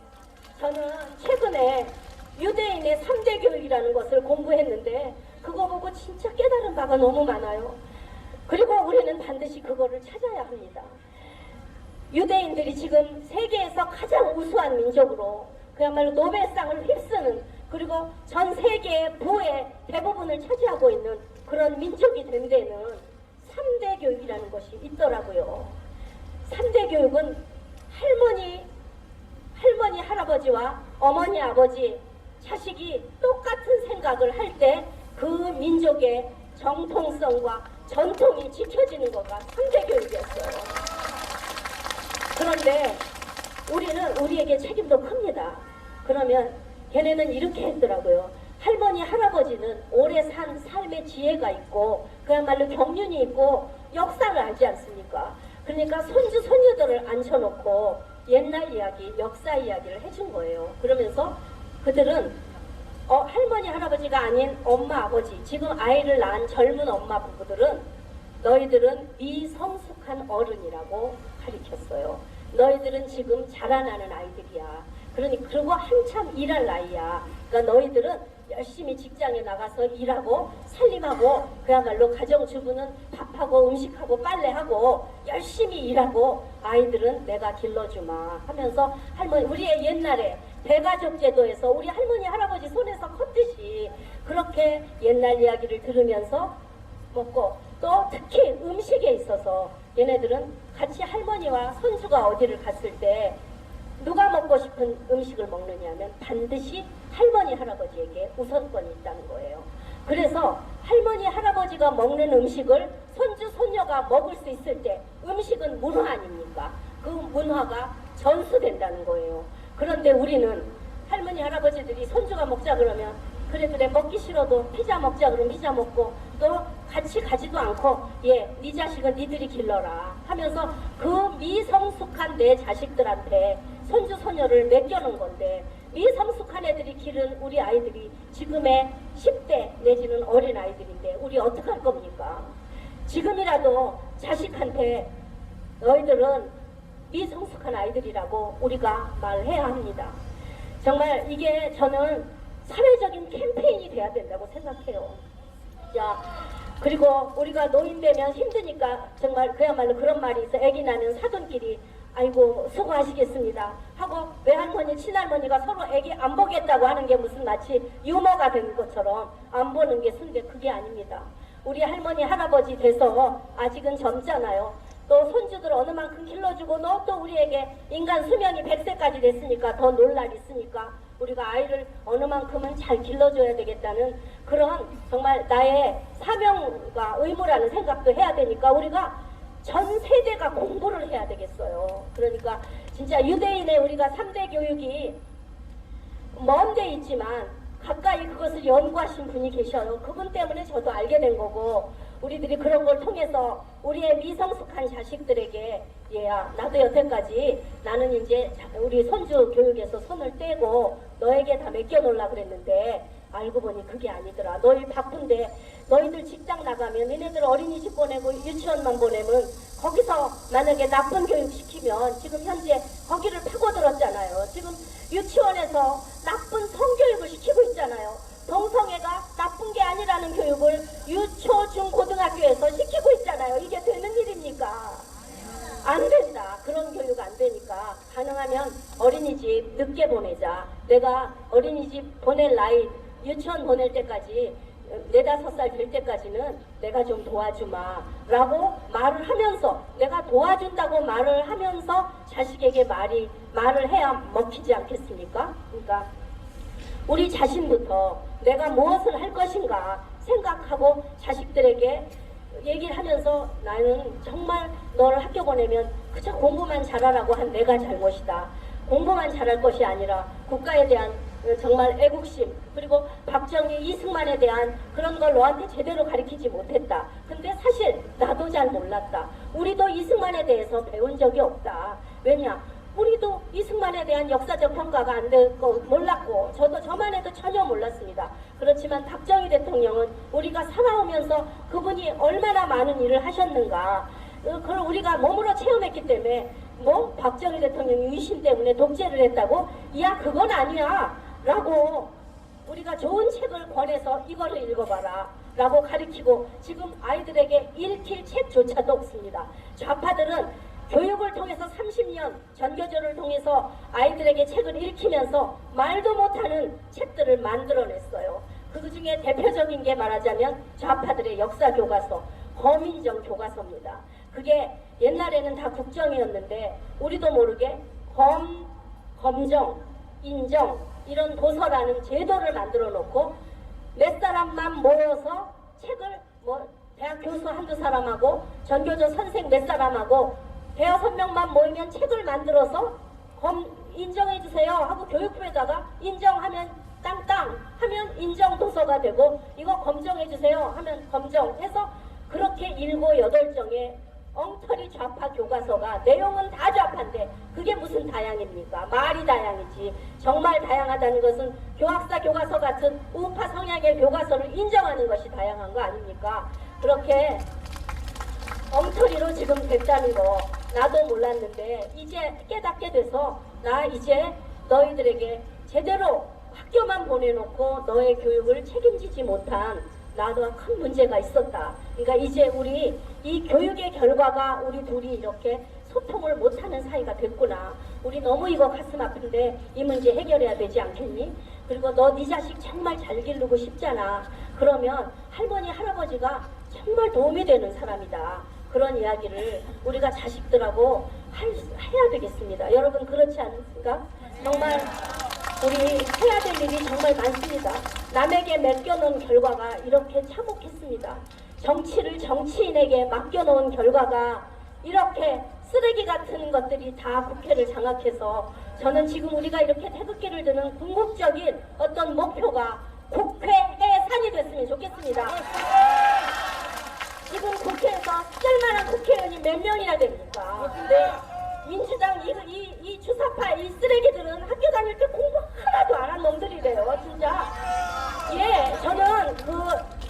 저는 최근에 유대인의 3대 교육이라는 것을 공부했는데 그거 보고 진짜 깨달은 바가 너무 많아요. 그리고 우리는 반드시 그거를 찾아야 합니다. 유대인들이 지금 세계에서 가장 우수한 민족으로 그야말로 노벨상을 휩쓰는 그리고 전 세계의 부의 대부분을 차지하고 있는 그런 민족이 된 데는 3대 교육이라는 것이 있더라고요. 3대 교육은 할머니, 할아버지와 어머니, 아버지, 자식이 똑같은 생각을 할 때 그 민족의 정통성과 전통이 지켜지는 거가 3대 교육이었어요. 그런데 우리는 우리에게 책임도 큽니다. 그러면 걔네는 이렇게 했더라고요. 할머니, 할아버지는 오래 산 삶의 지혜가 있고 그야말로 경륜이 있고 역사를 알지 않습니까? 그러니까 손주, 손녀들을 앉혀놓고 옛날 이야기, 역사 이야기를 해준 거예요. 그러면서 그들은 할머니, 할아버지가 아닌 엄마, 아버지, 지금 아이를 낳은 젊은 엄마 부부들은 너희들은 미성숙한 어른이라고 가르쳤어요. 너희들은 지금 자라나는 아이들이야. 그리고 한참 일할 나이야. 그러니까 너희들은 열심히 직장에 나가서 일하고 살림하고 그야말로 가정주부는 밥하고 음식하고 빨래하고 열심히 일하고 아이들은 내가 길러주마 하면서 할머니, 우리의 옛날에 대가족 제도에서 우리 할머니, 할아버지 손에서 컸듯이 그렇게 옛날 이야기를 들으면서 먹고 또 특히 음식에 있어서 얘네들은 같이 할머니와 손주가 어디를 갔을 때 누가 먹고 싶은 음식을 먹느냐면 반드시 할머니, 할아버지에게 우선권이 있다는 거예요. 그래서 할머니, 할아버지가 먹는 음식을 손주, 손녀가 먹을 수 있을 때 음식은 문화 아닙니까? 그 문화가 전수된다는 거예요. 그런데 우리는 할머니, 할아버지들이 손주가 먹자 그러면 그래도 내 먹기 싫어도 피자 먹자 그러면 피자 먹고 또 같이 가지도 않고 네 자식은 니들이 길러라 하면서 그 미성숙한 내 자식들한테 손주, 손녀를 맡겨놓은 건데 미성숙한 애들이 기른 우리 아이들이 지금의 10대 내지는 어린 아이들인데 우리 어떡할 겁니까? 지금이라도 자식한테 너희들은 미성숙한 아이들이라고 우리가 말해야 합니다. 정말 이게 저는 사회적인 캠페인이 돼야 된다고 생각해요. 자, 그리고 우리가 노인 되면 힘드니까 정말 그야말로 그런 말이 있어. 애기 낳으면 사돈끼리 아이고 수고하시겠습니다 하고 외할머니, 친할머니가 서로 애기 안 보겠다고 하는 게 무슨 마치 유머가 된 것처럼 안 보는 게 순대. 그게 아닙니다. 우리 할머니, 할아버지 돼서 아직은 젊잖아요. 또 손주들 어느 만큼 길러주고 또 우리에게 인간 수명이 100세까지 됐으니까 더 놀 날 있으니까 우리가 아이를 어느 만큼은 잘 길러줘야 되겠다는 그런 정말 나의 사명과 의무라는 생각도 해야 되니까 우리가 전 세대가 공부를 해야 되겠어요. 그러니까 진짜 유대인의 우리가 3대 교육이 먼 데 있지만 가까이 그것을 연구하신 분이 계셔요. 그분 때문에 저도 알게 된 거고 우리들이 그런 걸 통해서 우리의 미성숙한 자식들에게 얘야 나도 여태까지 나는 이제 우리 손주 교육에서 손을 떼고 너에게 다 맡겨놓으려고 그랬는데 알고 보니 그게 아니더라. 너희 바쁜데 너희들 직장 나가면 니네들 어린이집 보내고 유치원만 보내면 거기서 만약에 나쁜 교육 시키면 지금 현재 거기를 파고들었잖아요. 지금 유치원에서 나쁜 성교육을 시키고 있잖아요. 동성애가 나쁜 게 아니라는 교육을 유초, 중, 고등학교에서 시키고 있잖아요. 이게 되는 일입니까? 안 된다. 그런 교육 안 되니까 가능하면 어린이집 늦게 보내자. 내가 어린이집 보낼 나이 유치원 보낼 때까지 4, 5살 될 때까지는 내가 좀 도와주마 라고 말을 하면서 내가 도와준다고 말을 하면서 자식에게 말을 해야 먹히지 않겠습니까? 그러니까 우리 자신부터 내가 무엇을 할 것인가 생각하고 자식들에게 얘기를 하면서 나는 정말 너를 학교 보내면 그저 공부만 잘하라고 한 내가 잘못이다. 공부만 잘할 것이 아니라 국가에 대한 정말 애국심 그리고 박정희, 이승만에 대한 그런 걸 너한테 제대로 가르치지 못했다. 근데 사실 나도 잘 몰랐다. 우리도 이승만에 대해서 배운 적이 없다. 왜냐? 우리도 이승만에 대한 역사적 평가가 안 될 거 몰랐고 저만 해도 전혀 몰랐습니다. 그렇지만 박정희 대통령은 우리가 살아오면서 그분이 얼마나 많은 일을 하셨는가 그걸 우리가 몸으로 체험했기 때문에 뭐 박정희 대통령이 위신 때문에 독재를 했다고? 야 그건 아니야 라고 우리가 좋은 책을 권해서 이거를 읽어봐라 라고 가르치고 지금 아이들에게 읽힐 책조차도 없습니다. 좌파들은 교육을 통해서 30년 전교조를 통해서 아이들에게 책을 읽히면서 말도 못하는 책들을 만들어냈어요. 그 중에 대표적인 게 말하자면 좌파들의 역사 교과서, 거민정 교과서입니다. 그게 옛날에는 다 국정이었는데 우리도 모르게 검정, 인정 이런 도서라는 제도를 만들어 놓고 몇 사람만 모여서 책을 뭐 대학 교수 한두 사람하고 전교조 선생 몇 사람하고 대여섯 명만 모이면 책을 만들어서 인정해주세요 하고 교육부에다가 인정하면 땅땅 하면 인정 도서가 되고 이거 검정해주세요 하면 검정해서 그렇게 7, 8정의 엉터리 좌파 교과서가 내용은 다 좌파인데 그게 무슨 다양입니까? 말이 다양이지. 정말 다양하다는 것은 교학사 교과서 같은 우파 성향의 교과서를 인정하는 것이 다양한 거 아닙니까? 그렇게 엉터리로 지금 됐다는 거 나도 몰랐는데 이제 깨닫게 돼서 나 이제 너희들에게 제대로 학교만 보내놓고 너의 교육을 책임지지 못한 나도 큰 문제가 있었다. 그러니까 이제 우리 이 교육의 결과가 우리 둘이 이렇게 소통을 못하는 사이가 됐구나. 우리 너무 이거 가슴 아픈데 이 문제 해결해야 되지 않겠니? 그리고 너 네 자식 정말 잘 기르고 싶잖아. 그러면 할머니 할아버지가 정말 도움이 되는 사람이다. 그런 이야기를 우리가 자식들하고 해야 되겠습니다. 여러분 그렇지 않습니까? 정말 우리 해야 될 일이 정말 많습니다. 남에게 맡겨놓은 결과가 이렇게 참혹했습니다. 정치를 정치인에게 맡겨놓은 결과가 이렇게 쓰레기 같은 것들이 다 국회를 장악해서 저는 지금 우리가 이렇게 태극기를 드는 궁극적인 어떤 목표가 국회 해산이 됐으면 좋겠습니다. 지금 국회에서 쓸만한 국회의원이 몇 명이나 됩니까? 근데 민주당 이 주사파 이 쓰레기들은 학교 다닐 때 공부 하나도 안 한 놈들이래요. 진짜. 예, 저는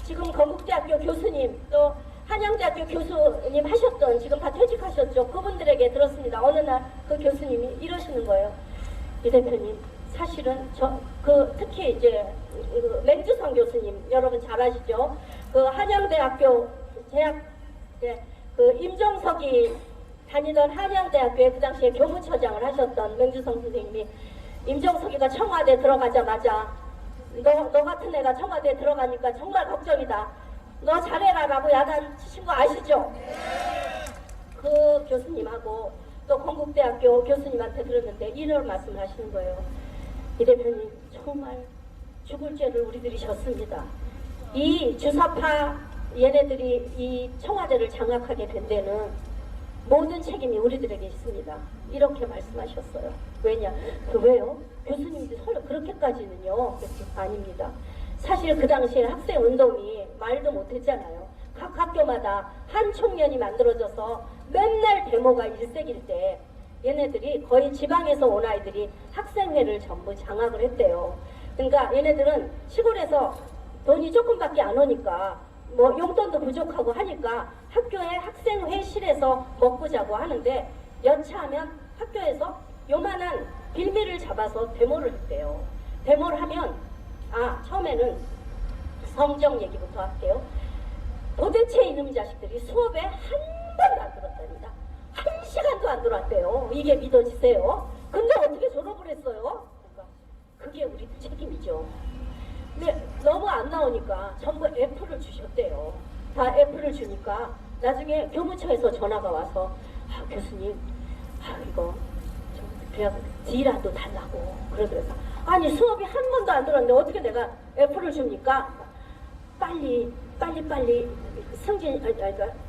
지금 건국대학교 교수님 또 한양대학교 교수님 하셨던 지금 다 퇴직하셨죠. 그분들에게 들었습니다. 어느 날 그 교수님이 이러시는 거예요. 이 대표님 사실은 특히 이제 맹주성 교수님 여러분 잘 아시죠? 그 한양대학교 임종석이 다니던 한양대학교에 그 당시에 교무처장을 하셨던 맹주성 선생님이 임종석이가 청와대 들어가자마자 너 같은 애가 청와대 들어가니까 정말 걱정이다. 너 잘해라 라고 야단 치신 거 아시죠? 그 교수님하고 또 건국대학교 교수님한테 들었는데 이런 말씀을 하시는 거예요. 이 대표님 정말 죽을 죄를 우리들이 졌습니다. 이 주사파 얘네들이 이 청와대를 장악하게 된 데는 모든 책임이 우리들에게 있습니다. 이렇게 말씀하셨어요. 왜냐? 왜요? 교수님들 설마 그렇게까지는요? 아닙니다. 사실 그 당시에 학생운동이 말도 못했잖아요. 각 학교마다 한 총련이 만들어져서 맨날 데모가 일색일 때 얘네들이 거의 지방에서 온 아이들이 학생회를 전부 장악을 했대요. 그러니까 얘네들은 시골에서 돈이 조금밖에 안 오니까 뭐 용돈도 부족하고 하니까 학교에 학생회실에서 먹고 자고 하는데 여차하면 학교에서 요만한 빌미를 잡아서 데모를 했대요. 데모를 하면 처음에는 성적 얘기부터 할게요. 도대체 이놈 자식들이 수업에 한 번도 안 들었답니다. 1시간도 안 들어왔대요. 이게 믿어지세요? 근데 어떻게 졸업을 했어요? 그러니까 그게 우리 책임이죠. 근데 너무 안 나오니까 전부 F를 주셨대요. 다 F를 주니까 나중에 교무처에서 전화가 와서 교수님 이거 좀 D라도 달라고 그러더라고요. 아니 수업이 한 번도 안 들었는데 어떻게 내가 F를 줍니까? 빨리 승진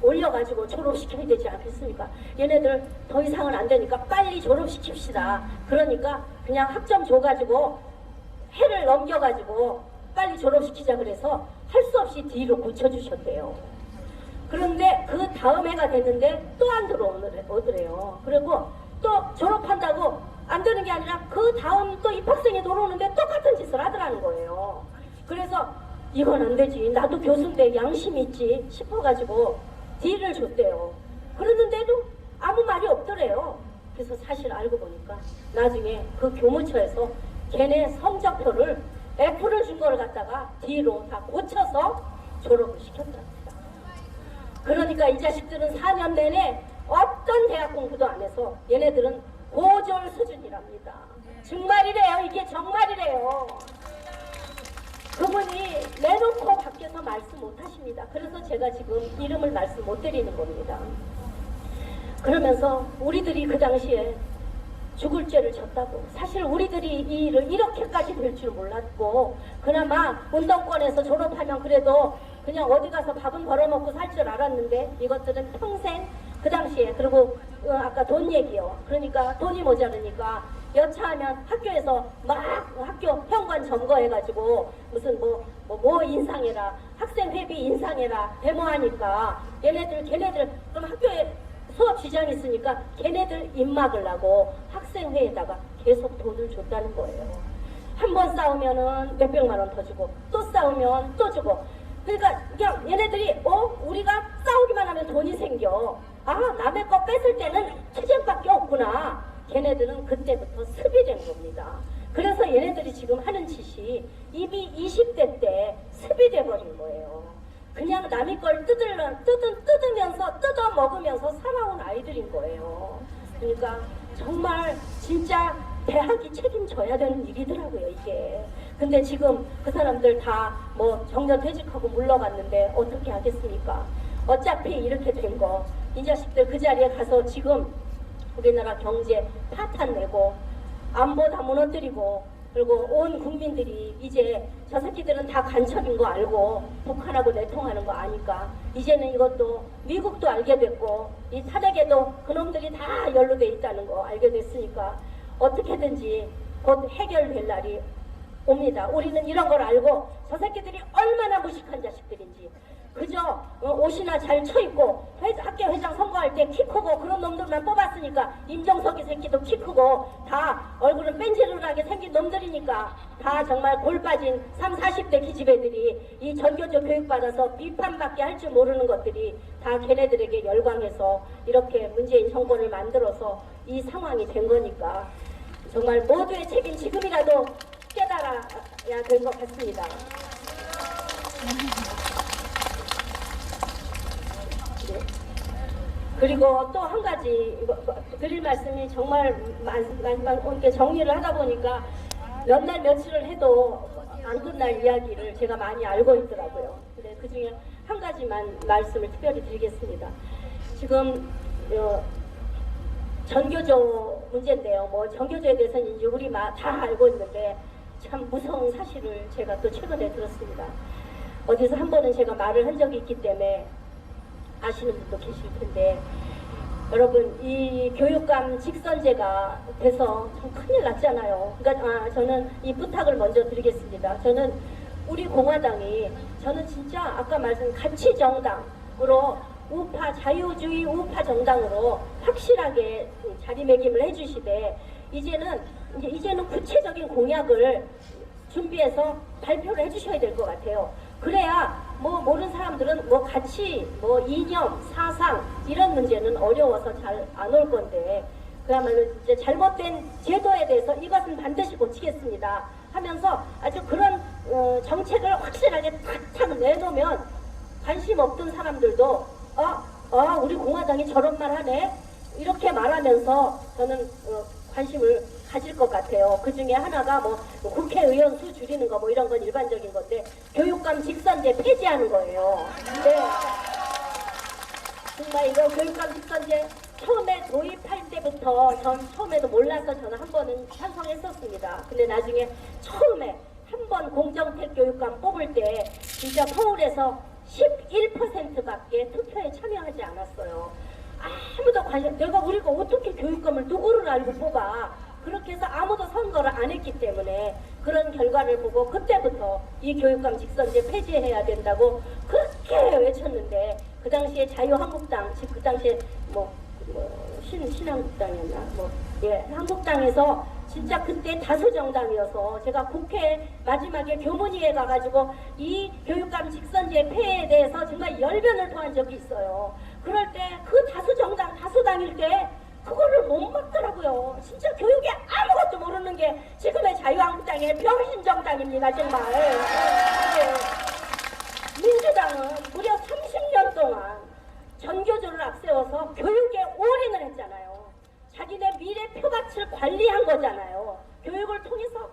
올려가지고 졸업시켜야 되지 않겠습니까? 얘네들 더 이상은 안 되니까 빨리 졸업시킵시다. 그러니까 그냥 학점 줘가지고 해를 넘겨가지고 빨리 졸업시키자 그래서 할 수 없이 D로 고쳐주셨대요. 그런데 그 다음 해가 됐는데 또 안 들어오더래요. 그리고 또 졸업한다고 안 되는 게 아니라 그 다음 또 입학생이 들어오는데 똑같은 짓을 하더라는 거예요. 그래서 이건 안 되지. 나도 교수인데 양심 있지 싶어가지고 D를 줬대요. 그러는데도 아무 말이 없더래요. 그래서 사실 알고 보니까 나중에 그 교무처에서 걔네 성적표를 F를 준 걸 갖다가 D로 다 고쳐서 졸업을 시켰답니다. 그러니까 이 자식들은 4년 내내 어떤 대학 공부도 안 해서 얘네들은 고졸 수준이랍니다. 정말이래요. 이게 정말이래요. 그분이 내놓고 밖에서 말씀 못 하십니다. 그래서 제가 지금 이름을 말씀 못 드리는 겁니다. 그러면서 우리들이 그 당시에 죽을 죄를 졌다고. 사실 우리들이 이 일을 이렇게까지 될 줄 몰랐고, 그나마 운동권에서 졸업하면 그래도 그냥 어디 가서 밥은 벌어먹고 살 줄 알았는데, 이것들은 평생 그 당시에. 그리고 아까 돈 얘기요. 그러니까 돈이 모자르니까 여차하면 학교에서 막 학교 현관 점거해가지고 무슨 뭐 인상해라, 학생회비 인상해라 데모하니까 걔네들 그럼 학교에 수업 지장 있으니까 걔네들 입 막으려고 학생회에다가 계속 돈을 줬다는 거예요. 한 번 싸우면은 몇백만 원 더 주고, 또 싸우면 또 주고. 그러니까 그냥 얘네들이 우리가 싸우기만 하면 돈이 생겨. 아, 남의 거 뺏을 때는 투쟁밖에 없구나. 걔네들은 그때부터 습이 된 겁니다. 그래서 얘네들이 지금 하는 짓이 이미 20대 때 습이 돼버린 거예요. 그냥 남의 걸 뜯으면서 뜯어 먹으면서 살아온 아이들인 거예요. 그러니까 정말 진짜 대학이 책임져야 되는 일이더라고요, 이게. 근데 지금 그 사람들 다 뭐 정년퇴직하고 물러갔는데 어떻게 하겠습니까? 어차피 이렇게 된 거, 이 자식들 그 자리에 가서 지금 우리나라 경제 파탄 내고 안보 다 무너뜨리고, 그리고 온 국민들이 이제 저 새끼들은 다 간첩인 거 알고 북한하고 내통하는 거 아니까 이제는 이것도 미국도 알게 됐고 이 탄핵에도 그놈들이 다 연루돼 있다는 거 알게 됐으니까 어떻게든지 곧 해결될 날이 옵니다. 우리는 이런 걸 알고 저 새끼들이 얼마나 무식한 자식들인지, 그저 옷이나 잘 쳐입고 학교 회장 선거할 때 키 크고 그런 놈들만 뽑았으니까, 임정석이 새끼도 키 크고 다 얼굴은 뺀지르르하게 생긴 놈들이니까 다 정말 골 빠진 30, 40대 기집애들이 이 전교조 교육받아서 비판밖에 할 줄 모르는 것들이 다 걔네들에게 열광해서 이렇게 문재인 정권을 만들어서 이 상황이 된 거니까 정말 모두의 책임 지금이라도 깨달아야 될 것 같습니다. 그리고 또 한 가지 드릴 말씀이 정말 이렇게 정리를 하다 보니까 몇 날 며칠을 해도 안 끝날 이야기를 제가 많이 알고 있더라고요. 근데 그 중에 한 가지만 말씀을 특별히 드리겠습니다. 지금 전교조 문제인데요. 뭐 전교조에 대해서는 이제 우리 다 알고 있는데 참 무서운 사실을 제가 또 최근에 들었습니다. 어디서 한 번은 제가 말을 한 적이 있기 때문에 아시는 분도 계실 텐데, 여러분 이 교육감 직선제가 돼서 참 큰일 났잖아요. 그러니까 저는 이 부탁을 먼저 드리겠습니다. 저는 우리 공화당이, 저는 진짜 아까 말씀 가치 정당으로 우파 자유주의 우파 정당으로 확실하게 자리매김을 해주시되 이제는 구체적인 공약을 준비해서 발표를 해주셔야 될 것 같아요. 그래야 뭐 모르는 사람들은 뭐 가치, 뭐 이념, 사상 이런 문제는 어려워서 잘 안 올 건데, 그야말로 이제 잘못된 제도에 대해서 이것은 반드시 고치겠습니다 하면서 아주 그런 정책을 확실하게 탁탁 내놓으면 관심 없던 사람들도 우리 공화당이 저런 말 하네 이렇게 말하면서 저는 관심을 가질 것 같아요. 그 중에 하나가 뭐 국회의원 수 줄이는 거 뭐 이런 건 일반적인 건데, 교육감 직선제 폐지하는 거예요. 네. 정말 이거 교육감 직선제 처음에 도입할 때부터 전 처음에도 몰라서 저는 한 번은 찬성했었습니다. 근데 나중에 처음에 한 번 공정택 교육감 뽑을 때 진짜 서울에서 11%밖에 투표에 참여하지 않았어요. 아무도 우리가 어떻게 교육감을 누구를 알고 뽑아? 그렇게 해서 아무도 선거를 안 했기 때문에 그런 결과를 보고 그때부터 이 교육감 직선제 폐지해야 된다고 그렇게 외쳤는데, 그 당시에 자유한국당, 즉 그 당시에 신한국당이었나? 한국당에서 진짜 그때 다수 정당이어서 제가 국회 마지막에 교문위에 가가지고 이 교육감 직선제 폐해에 대해서 정말 열변을 토한 적이 있어요. 그럴 때 그 다수당일 때 그거를 못 막더라고요. 진짜 교육에 아무것도 모르는 게 지금의 자유한국당의 병신정당입니다, 정말. 네. 민주당은 무려 30년 동안 전교조를 앞세워서 교육에 올인을 했잖아요. 자기네 미래 표밭을 관리한 거잖아요. 교육을 통해서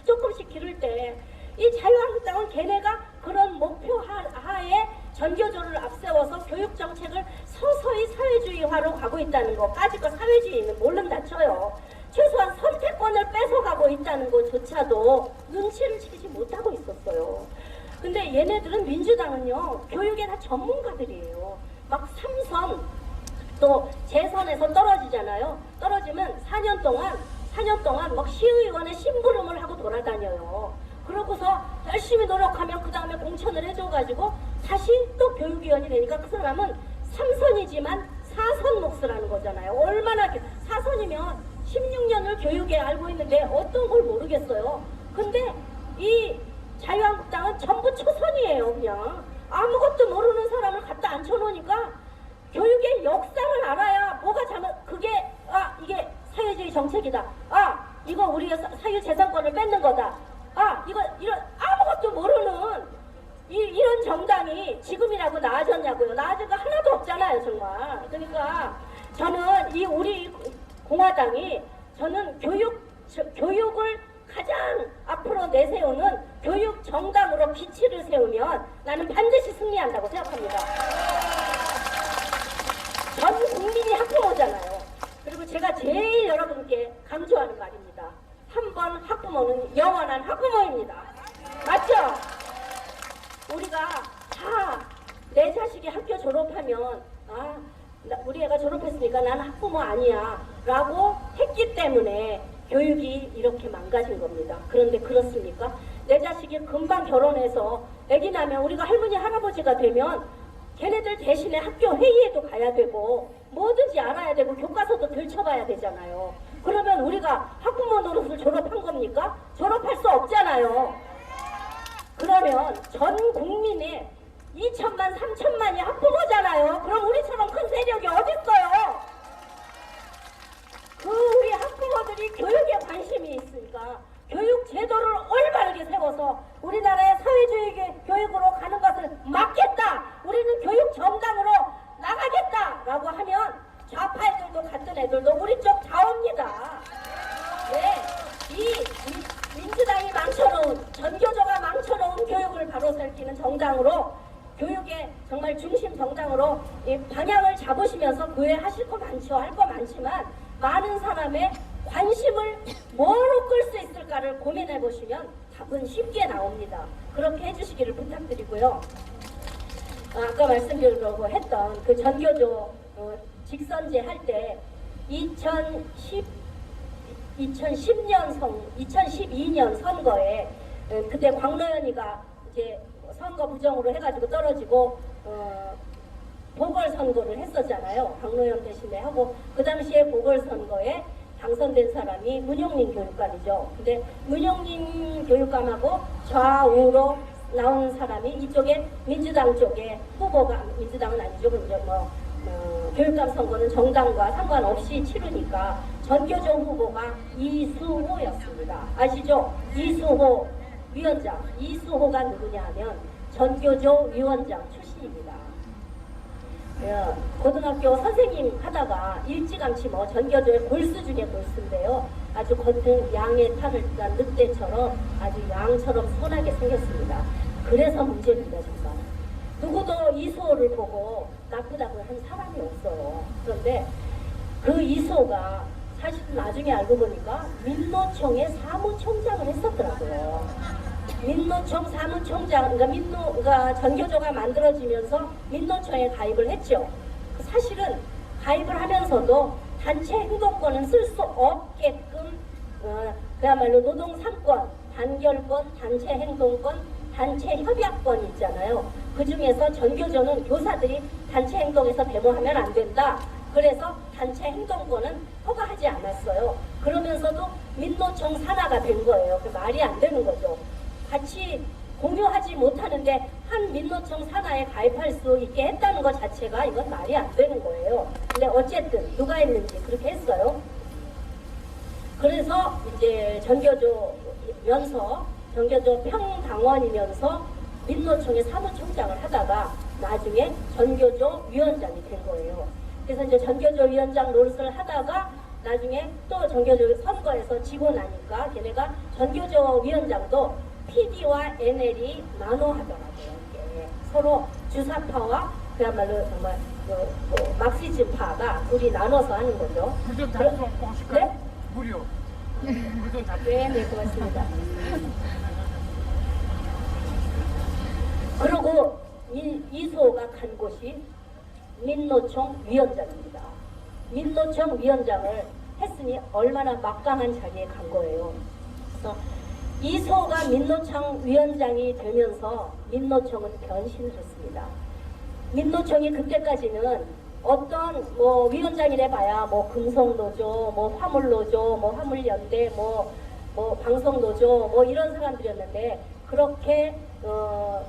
조금씩 기를 때 이 자유한국당은 걔네가 그런 목표 하에 전교조를 앞세워서 교육 정책을 서서히 사회주의화로 가고 있다는 거까지껏 사회주의는 모른다 쳐요. 최소한 선택권을 뺏어가고 있다는 것조차도 눈치를 채지 못하고 있었어요. 근데 얘네들은 민주당은요, 교육에 다 전문가들이에요. 막 3선 또 재선에서 떨어지잖아요. 떨어지면 4년 동안 막 시의원의 심부름을 하고 돌아다녀요. 그러고서 열심히 노력하면 그 다음에 공천을 해줘가지고 다시 또 교육위원이 되니까 그 사람은 3선이지만 4선 몫을 하는 거잖아요. 얼마나 4선이면 16년을 교육에 알고 있는데 어떤 걸 모르겠어요. 근데 이 자유한국당은 전부 초선이에요. 그냥 아무것도 모르는 사람을 갖다 앉혀놓으니까 교육의 역사를 알아야 뭐가 잘못, 그게 이게 사회주의 정책이다. 이거 우리가 사유재산권을 뺏는 거다. 이거 이런 아무것도 모르는 이런 정당이 지금이라고 나아졌냐고요. 나아진 거 하나도 없잖아요, 정말. 그러니까 저는 이 우리 공화당이 저는 교육을 가장 앞으로 내세우는 교육 정당으로 기치를 세우면 나는 반드시 승리한다고 생각합니다. 전 국민이 학부모잖아요. 그리고 제가 제일 여러분께 강조하는 말입니다. 한 번 학부모는 영원한 학부모입니다. 맞죠? 우리가 다 내 자식이 학교 졸업하면 우리 애가 졸업했으니까 나는 학부모 아니야 라고 했기 때문에 교육이 이렇게 망가진 겁니다. 그런데 그렇습니까? 내 자식이 금방 결혼해서 애기 나면 우리가 할머니 할아버지가 되면 걔네들 대신에 학교 회의에도 가야 되고 뭐든지 알아야 되고 교과서도 들춰봐야 되잖아요. 그러면 우리가 학부모 노릇을 졸업한 겁니까? 졸업할 수 없잖아요. 그러면 전 국민의 2천만 3천만이 학부모잖아요. 그럼 우리처럼 큰 세력이 어딨어요? 우리 학부모들이 교육에 관심이 있으니까 교육 제도를 올바르게 세워서 우리나라의 사회주의 교육으로 가는 것을 막겠다. 우리는 교육 정당으로 나가겠다 라고 하면 좌파 애들도 같은 애들도 우리 쪽 다 옵니다. 네, 이 민주당이 망쳐놓은, 전교조가 망쳐놓은 교육을 바로 살피는 정당으로, 교육의 정말 중심 정당으로 이 방향을 잡으시면서 그 외에 하실 거 많죠. 할 거 많지만 많은 사람의 관심을 뭐로 끌 수 있을까를 고민해 보시면 답은 쉽게 나옵니다. 그렇게 해주시기를 부탁드리고요. 아까 말씀드리려고 했던 그 전교조 직선제 할 때 2012년 선거에 그때 광노현이가 이제 선거 부정으로 해가지고 떨어지고 보궐선거를 했었잖아요. 광노현 대신에 하고 그 당시에 보궐선거에 당선된 사람이 문용린 교육감이죠. 근데 문용린 교육감하고 좌우로 나온 사람이 이쪽에 민주당 쪽에 후보가, 민주당은 아니죠. 근데 교육감 선거는 정당과 상관없이 치르니까 전교조 후보가 이수호였습니다. 아시죠? 이수호 위원장. 이수호가 누구냐 하면 전교조 위원장 출신입니다. 고등학교 선생님 하다가 일찌감치 전교조의 골수 중에 골수인데요. 아주 겉은 양의 탈을 딴 늑대처럼 아주 양처럼 순하게 생겼습니다. 그래서 문제입니다, 정말. 누구도 이수호를 보고 나쁘다고 한 사람이 없어요. 그런데 그 이수호가 사실 나중에 알고 보니까 민노총의 사무총장을 했었더라고요. 민노총 사무총장, 그러니까 전교조가 만들어지면서 민노총에 가입을 했죠. 사실은 가입을 하면서도 단체 행동권은 쓸 수 없게끔 그야말로 노동상권, 단결권, 단체 행동권, 단체 협약권이 있잖아요. 그 중에서 전교조는 교사들이 단체 행동에서 데모하면 안 된다. 그래서 단체 행동권은 허가하지 않았어요. 그러면서도 민노총 산하가 된 거예요. 말이 안 되는 거죠. 같이 공유하지 못하는데 한 민노총 산하에 가입할 수 있게 했다는 것 자체가 이건 말이 안 되는 거예요. 근데 어쨌든 누가 했는지 그렇게 했어요. 그래서 이제 전교조 평당원이면서 민노총의 사무총장을 하다가 나중에 전교조 위원장이 된 거예요. 그래서 이제 전교조 위원장 노릇을 하다가 나중에 또 전교조 선거에서 지고 나니까 걔네가 전교조 위원장도 PD와 NL이 나눠 하더라고요. 서로 주사파와 그야말로 정말 막시즘파가 둘이 나눠서 하는 거죠. 물좀 잘 쏘고 오실까요? 네? 물이요. 물좀 잘. 네, 고맙습니다. 그리고 이소가 간 곳이 민노총 위원장입니다. 민노총 위원장을 했으니 얼마나 막강한 자리에 간 거예요. 그래서 이소가 민노총 위원장이 되면서 민노총은 변신을 했습니다. 민노총이 그때까지는 어떤 위원장이래 봐야 금속노조, 화물노조, 화물연대, 방송노조 이런 사람들이었는데 그렇게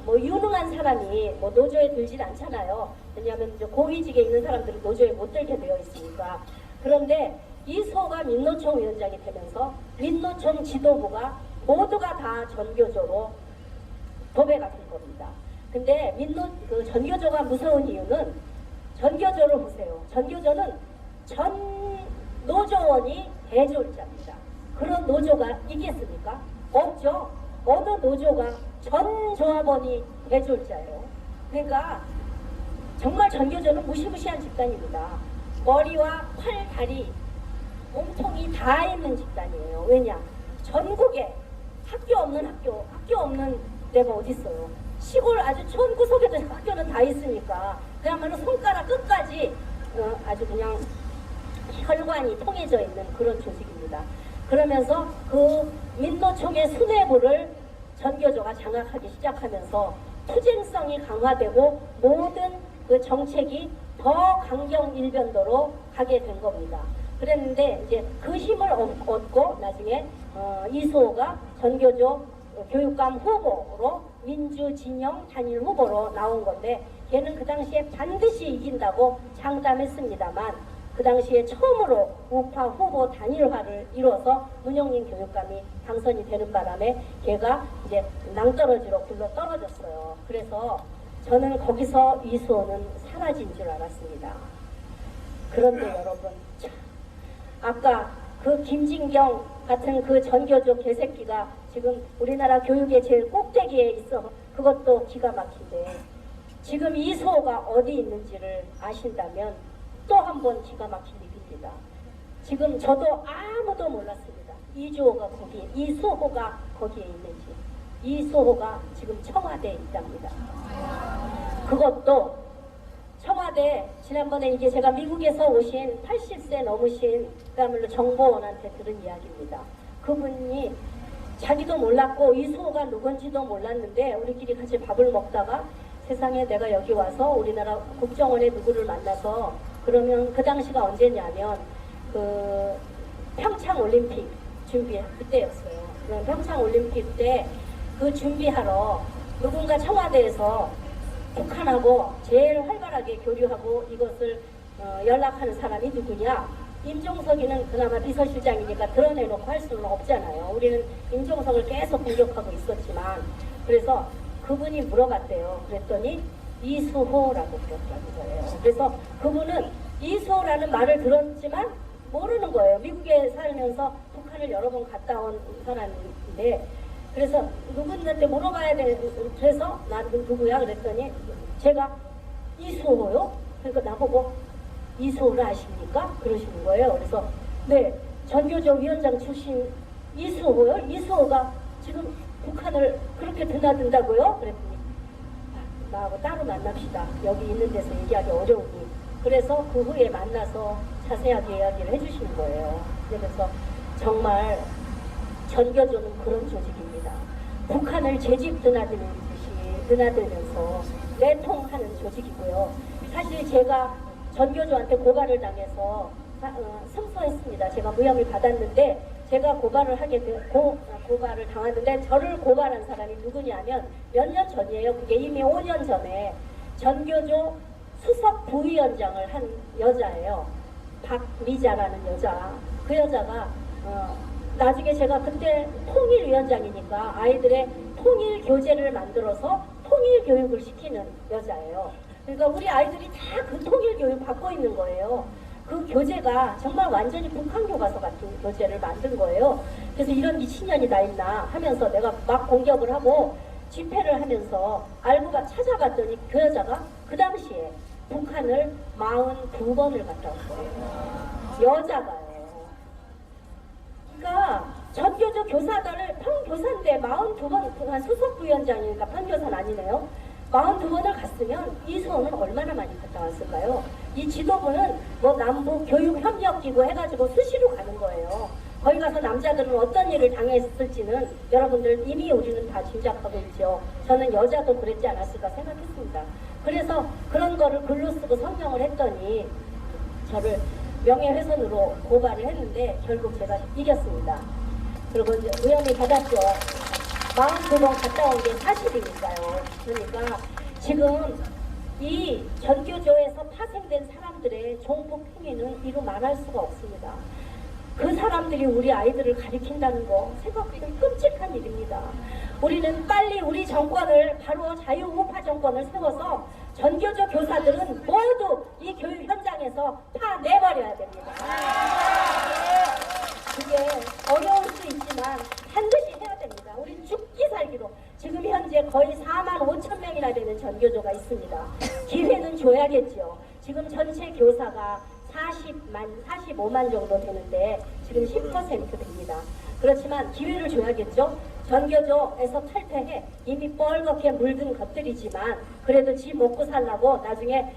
유능한 사람이 노조에 들질 않잖아요. 왜냐하면 이제 고위직에 있는 사람들은 노조에 못 들게 되어 있으니까. 그런데 이소가 민노총 위원장이 되면서 민노총 지도부가 모두가 다 전교조로 도배가 된 겁니다. 근데 전교조가 무서운 이유는 전교조를 보세요. 전교조는 전 노조원이 대졸자입니다. 그런 노조가 있겠습니까? 없죠. 어느 노조가 전 조합원이 대졸자예요. 그러니까 정말 전교조는 무시무시한 집단입니다. 머리와 팔, 다리, 몸통이 다 있는 집단이에요. 왜냐? 전국에 학교 없는 데가 어디 있어요? 시골 아주 촌구석에도 학교는 다 있으니까 그야말로 손가락 끝까지 아주 그냥 혈관이 통해져 있는 그런 조직입니다. 그러면서 그 민노총의 수뇌부를 전교조가 장악하기 시작하면서 투쟁성이 강화되고 모든 그 정책이 더 강경 일변도로 가게 된 겁니다. 그랬는데 이제 그 힘을 얻고 나중에 이소호가 전교조 교육감 후보로 민주진영 단일 후보로 나온 건데 걔는 그 당시에 반드시 이긴다고 장담했습니다만 그 당시에 처음으로 우파 후보 단일화를 이뤄서 문영린 교육감이 당선이 되는 바람에 걔가 이제 낭떠러지로 굴러 떨어졌어요. 그래서 저는 거기서 이수호는 사라진 줄 알았습니다. 그런데 여러분, 아까 그 김진경 같은 그 전교조 개새끼가 지금 우리나라 교육의 제일 꼭대기에 있어. 그것도 기가 막힌데 지금 이수호가 어디 있는지를 아신다면 또 한 번 기가 막힌 일입니다. 지금 저도 아무도 몰랐습니다. 이수호가 거기에 있는지. 이수호가 지금 청와대에 있답니다. 그것도 청와대 지난번에 이게 제가 미국에서 오신 80세 넘으신 그야말로 정보원한테 들은 이야기입니다. 그분이 자기도 몰랐고 이수호가 누군지도 몰랐는데 우리끼리 같이 밥을 먹다가 세상에 내가 여기 와서 우리나라 국정원의 누구를 만나서 그러면 그 당시가 언제냐면 그 평창올림픽 준비 그때였어요. 평창올림픽 때 그 준비하러 누군가 청와대에서 북한하고 제일 활발하게 교류하고 이것을 연락하는 사람이 누구냐? 임종석이는 그나마 비서실장이니까 드러내놓고 할 수는 없잖아요. 우리는 임종석을 계속 공격하고 있었지만 그래서 그분이 물어봤대요. 그랬더니 이수호라고 그랬다는 거예요. 그래서 그분은 이수호라는 말을 들었지만 모르는 거예요. 미국에 살면서 북한을 여러 번 갔다 온 사람인데 그래서 누군가한테 물어봐야 돼. 그래서 나는 누구야? 그랬더니 제가 이수호요? 그러니까 나보고 이수호를 아십니까? 그러시는 거예요. 그래서 네, 전교조 위원장 출신 이수호요? 이수호가 지금 북한을 그렇게 드나든다고요? 그랬더니 나하고 따로 만납시다. 여기 있는 데서 얘기하기 어려우니. 그래서 그 후에 만나서 자세하게 이야기를 해주시는 거예요. 그래서 정말 전교조는 그런 조직입니다. 북한을 재집 드나들면서 내통하는 조직이고요. 사실 제가 전교조한테 고발을 당해서 승소했습니다. 제가 무혐의 받았는데 제가 고발을 당했는데 저를 고발한 사람이 누구냐면 몇 년 전이에요. 그게 이미 5년 전에 전교조 수석 부위원장을 한 여자예요. 박미자라는 여자. 그 여자가 나중에 제가 그때 통일위원장이니까 아이들의 통일 교재를 만들어서 통일 교육을 시키는 여자예요. 그러니까 우리 아이들이 다 그 통일 교육 받고 있는 거예요. 그 교재가 정말 완전히 북한 교과서 같은 교재를 만든 거예요. 그래서 이런 미친년이 다 있나 하면서 내가 막 공격을 하고 집회를 하면서 알고 찾아봤더니 그 여자가 그 당시에 북한을 42번을 갔다 왔어요. 여자가요. 그러니까 전교조 교사들을 평교사인데 42번, 그간 수석부위원장이니까 평교사는 아니네요. 42번을 갔으면 이수호는 얼마나 많이 갔다 왔을까요? 이 지도부는 뭐 남북 교육협력기구 해가지고 수시로 가는 거예요. 거기 가서 남자들은 어떤 일을 당했을지는 여러분들 이미 우리는 다 짐작하고 있죠. 저는 여자도 그랬지 않았을까 생각했습니다. 그래서 그런 거를 글로 쓰고 성명을 했더니 저를 명예훼손으로 고발을 했는데 결국 제가 이겼습니다. 그리고 이제 의원이 받았죠. 42번 갔다 온 게 사실이니까요. 그러니까 지금 이 전교조에서 파생된 사람들의 종북 행위는 이루 말할 수가 없습니다. 그 사람들이 우리 아이들을 가리킨다는 거 생각보면 끔찍한 일입니다. 우리는 빨리 우리 정권을 바로 자유우파 정권을 세워서 전교조 교사들은 모두 이 교육 현장에서 다 내버려야 됩니다. 그게 어려울 수 있지만 반드시 해야 됩니다. 우리 죽기 살기로 지금 현재 거의 4만 5천 명이나 되는 전교조가 있습니다. 기회는 줘야겠죠. 지금 전체 교사가 45만 정도 되는데 지금 10% 됩니다. 그렇지만 기회를 줘야겠죠. 전교조에서 탈퇴해 이미 뻘겋게 물든 것들이지만 그래도 지 먹고 살라고 나중에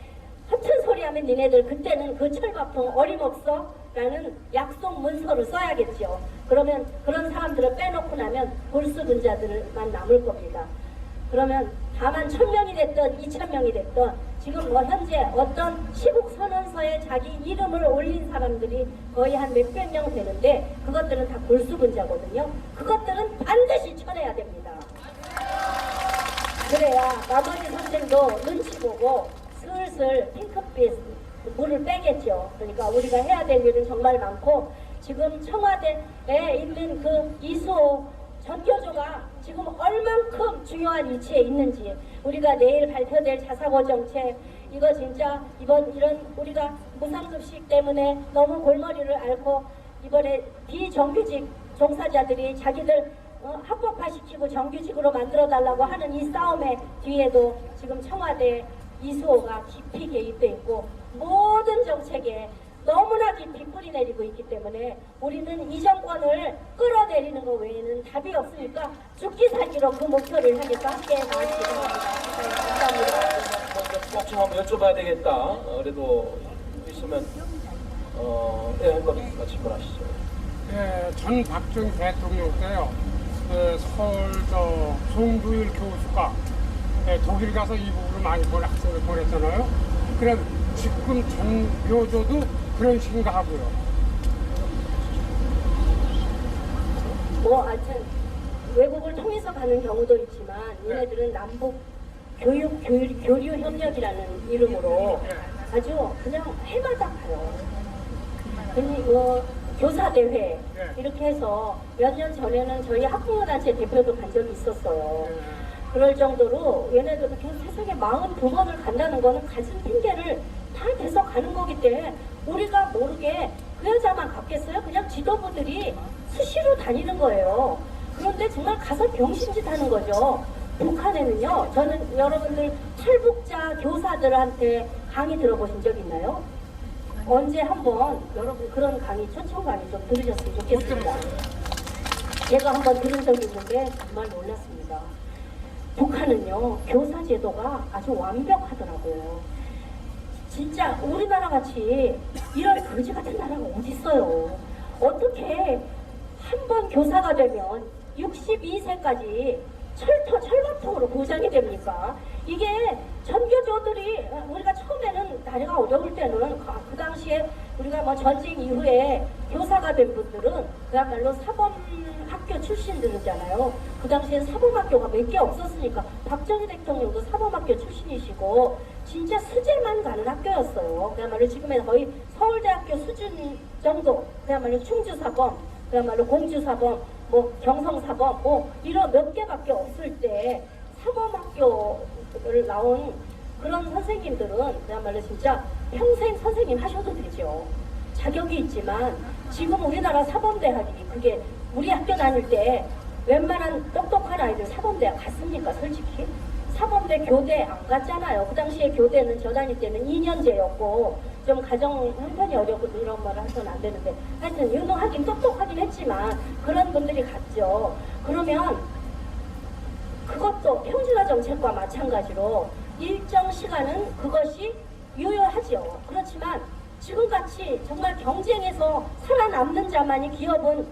허튼 소리 하면 니네들 그때는 그 철밥통 어림없어? 라는 약속 문서를 써야겠죠. 그러면 그런 사람들을 빼놓고 나면 골수분자들만 남을 겁니다. 그러면 다만 1000명이 됐던 2000명이 됐던 지금 뭐 현재 어떤 시국선언서에 자기 이름을 올린 사람들이 거의 한 몇백 명 되는데 그것들은 다 골수분자거든요. 그것들은 반드시 쳐내야 됩니다. 그래야 나머지 선생도 눈치 보고 슬슬 핑크빛 물을 빼겠죠. 그러니까 우리가 해야 될 일은 정말 많고 지금 청와대에 있는 그 이수호 전교조가 지금 얼만큼 중요한 위치에 있는지 우리가 내일 발표될 자사고 정책 이거 진짜 이런 우리가 무상급식 때문에 너무 골머리를 앓고 이번에 비정규직 종사자들이 자기들 합법화시키고 정규직으로 만들어달라고 하는 이 싸움의 뒤에도 지금 청와대 이수호가 깊이 개입돼 있고 모든 정책에 너무나 깊이 뿌리내리고 있기 때문에 우리는 이 정권을 끌어내리는 것 외에는 답이 없으니까 죽기 살기로 그 목표를 향해서 함께 나아가기 바랍니다. 감사합니다. 꼭 좀 한번 여쭤봐야 되겠다. 그래도 있으면 한번 질문하시죠. 예, 전 박정희 대통령 때요. 서울 송두일 교수가 독일 가서 이 부분을 많이 학생을 보냈잖아요. 그래 지금 전교조도 그런 식인가 하고요. 뭐 하여튼 외국을 통해서 가는 경우도 있지만 얘네들은 남북 교류 협력이라는 이름으로 아주 그냥 해마다 가요. 교사대회 이렇게 해서 몇 년 전에는 저희 학부모단체 대표도 간 적이 있었어요. 그럴 정도로 얘네들도 그냥 세상에 42번을 간다는 거는 가진 핑계를 다 대서 가는 거기 때문에 우리가 모르게 그 여자만 갔겠어요? 그냥 지도부들이 수시로 다니는 거예요. 그런데 정말 가서 병신짓 하는 거죠. 북한에는요, 저는 여러분들 탈북자 교사들한테 강의 들어보신 적 있나요? 언제 한번 여러분 그런 강의, 초청 강의 좀 들으셨으면 좋겠습니다. 제가 한번 들은 적이 있는데 정말 놀랐습니다. 북한은요, 교사 제도가 아주 완벽하더라고요. 진짜 우리나라 같이 이런 거지 같은 나라가 어디 있어요? 어떻게 한 번 교사가 되면 62세까지 철밥통으로 보장이 됩니까? 이게 전교조들이 우리가 처음에는 나이가 어려울 때는 그 당시에 우리가 뭐 전쟁 이후에 교사가 된 분들은 그야말로 사범학교 출신들이잖아요. 그 당시엔 사범학교가 몇 개 없었으니까 박정희 대통령도 사범학교 출신이시고 진짜 수재만 가는 학교였어요. 그야말로 지금의 거의 서울대학교 수준 정도, 그야말로 충주사범, 그야말로 공주사범, 뭐 경성사범, 뭐 이런 몇 개밖에 없을 때 사범학교를 나온 그런 선생님들은 그야말로 진짜 평생 선생님 하셔도 되죠. 자격이 있지만 지금 우리나라 사범대학이 그게 우리 학교 다닐 때 웬만한 똑똑한 아이들 사범대학 갔습니까? 솔직히 사범대 교대 안 갔잖아요. 그 당시에 교대는 저 다닐 때는 2년제였고 좀 가정 형편이 어렵고 이런 말 해서는 안 되는데 하여튼 유능하긴 똑똑하긴 했지만 그런 분들이 갔죠. 그러면 그것도 평준화 정책과 마찬가지로 일정 시간은 그것이 유효하죠. 그렇지만 지금같이 정말 경쟁에서 살아남는 자만이 기업은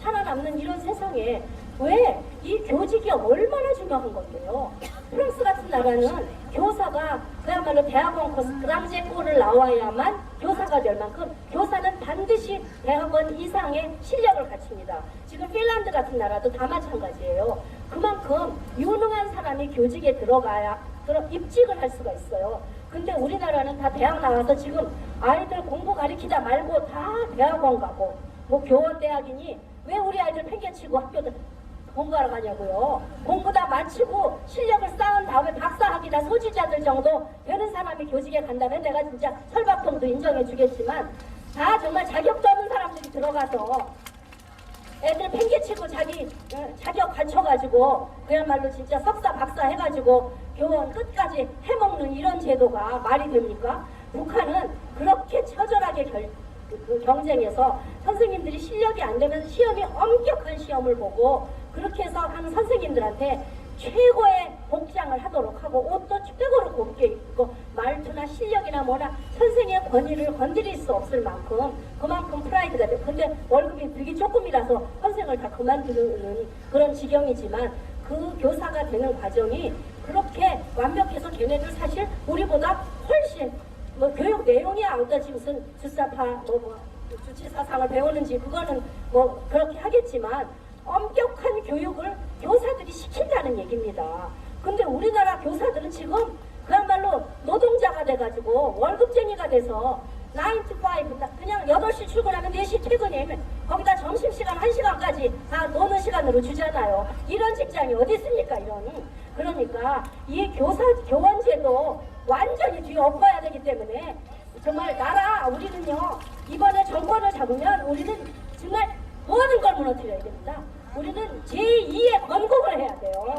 살아남는 이런 세상에 왜 이 교직이 얼마나 중요한 건데요. 프랑스 같은 나라는 교사가 그야말로 대학원 그랑제코를 나와야만 교사가 될 만큼 교사는 반드시 대학원 이상의 실력을 갖춥니다. 지금 핀란드 같은 나라도 다 마찬가지예요. 그만큼 유능한 사람이 교직에 들어가야 입직을 할 수가 있어요. 근데 우리나라는 다 대학 나와서 지금 아이들 공부 가리키다 말고 다 대학원 가고 뭐 교원대학이니 왜 우리 아이들 팽개치고 학교들 공부하러 가냐고요. 공부 다 마치고 실력을 쌓은 다음에 박사학위나 소지자들 정도 되는 사람이 교직에 간다면 내가 진짜 설박통도 인정해 주겠지만 다 정말 자격도 없는 사람들이 들어가서 애들 팽개치고 자격 갖춰가지고 그야말로 진짜 석사 박사 해가지고 교원 끝까지 해먹는 이런 제도가 말이 됩니까? 북한은 그렇게 처절하게 그 경쟁에서 선생님들이 실력이 안 되면 시험이 엄격한 시험을 보고 그렇게 해서 하는 선생님들한테 최고의 복장을 하도록 하고 옷도 최고로 곱게 입고 말투나 실력이나 뭐나 선생의 권위를 건드릴 수 없을 만큼 그만큼 프라이드가 돼. 근데 월급이 되게 조금이라서 선생을 다 그만두는 그런 지경이지만 그 교사가 되는 과정이 그렇게 완벽해서 걔네들 사실 우리보다 훨씬 뭐 교육 내용이야 어떠지 무슨 주사파 주치사상을 배우는지 그거는 뭐 그렇게 하겠지만 엄격한 교육을 교사들이 시킨다는 얘기입니다. 근데 우리나라 교사들은 지금 그야말로 노동자가 돼가지고 월급쟁이가 돼서 9 to 5 그냥 8시 출근하면 4시 퇴근이면 거기다 점심시간 1시간까지 다 노는 시간으로 주잖아요. 이런 직장이 어디 있습니까 이런. 그러니까 이 교원제도 완전히 뒤에 엎어야 되기 때문에 정말 우리는요 이번에 정권을 잡으면 우리는 정말 모든 걸 무너뜨려야 됩니다. 우리는 제2의 건국을 해야 돼요.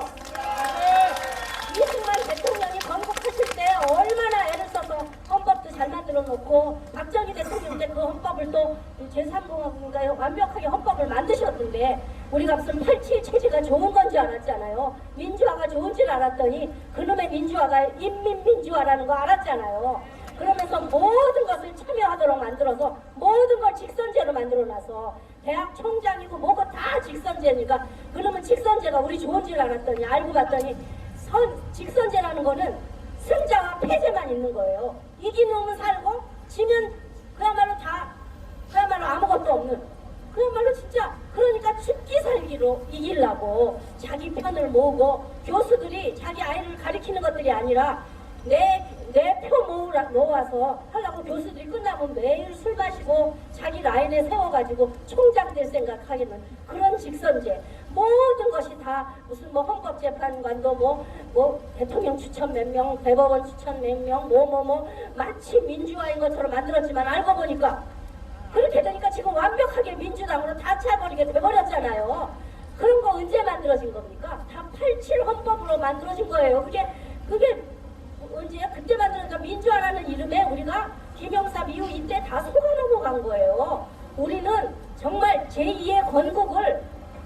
이승만 대통령이 건국하실 때 얼마나 애를 써서 헌법도 잘 만들어 놓고 박정희 대통령 때 그 헌법을 또 제3공화국인가요? 완벽하게 헌법을 만드셨는데 우리가 무슨 87 체제가 좋은 건지 알았잖아요. 민주화가 좋은 줄 알았더니 그놈의 민주화가 인민민주화라는 거 알았잖아요. 그러면서 모든 것을 참여하도록 만들어서 모든 걸 직선제로 만들어놔서 대학 총장이고 뭐고 다 직선제니까 그러면 직선제가 우리 좋은 줄 알았더니 알고 봤더니 직선제라는 거는 승자와 패배만 있는 거예요. 이기는 놈은 살고 지면 그야말로 아무것도 없는 그야말로 진짜 그러니까 죽기 살기로 이기려고 자기 편을 모으고 교수들이 자기 아이를 가리키는 것들이 아니라 내 표 모아서 하려고 교수들이 끝나면 매일 술 마시고 자기 라인에 세워가지고 총장 될 생각하기는 그런 직선제 모든 것이 다 무슨 뭐 헌법재판관도 뭐 대통령 추천 몇 명 대법원 추천 몇 명 마치 민주화인 것처럼 만들었지만 알고 보니까 그렇게 되니까 지금 완벽하게 민주당으로 다 차버리게 돼버렸잖아요. 그런 거 언제 만들어진 겁니까? 다 87 헌법으로 만들어진 거예요. 그게 언제 그때 만들었던 민주화라는 이름에 우리가 김영삼 이후 이때 다 속아 넘어간 거예요. 우리는 정말 제2의 건국을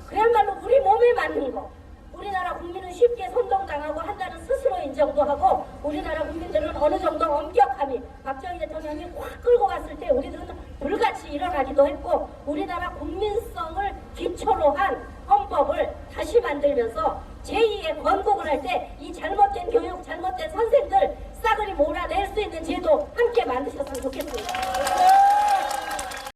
그야말로 우리 몸에 맞는 거 우리나라 국민은 쉽게 선동당하고 한다는 스스로 인정도 하고 우리나라 국민들은 어느 정도 엄격함이 박정희 대통령이 확 끌고 갔을 때 우리들은 불같이 일어나기도 했고 우리나라 국민성을 기초로 한 헌법을 다시 만들면서 제2의 건국을 할 때 이 잘못된 교육, 잘못된 선생들 싸그리 몰아낼 수 있는 제도 함께 만드셨으면 좋겠습니다.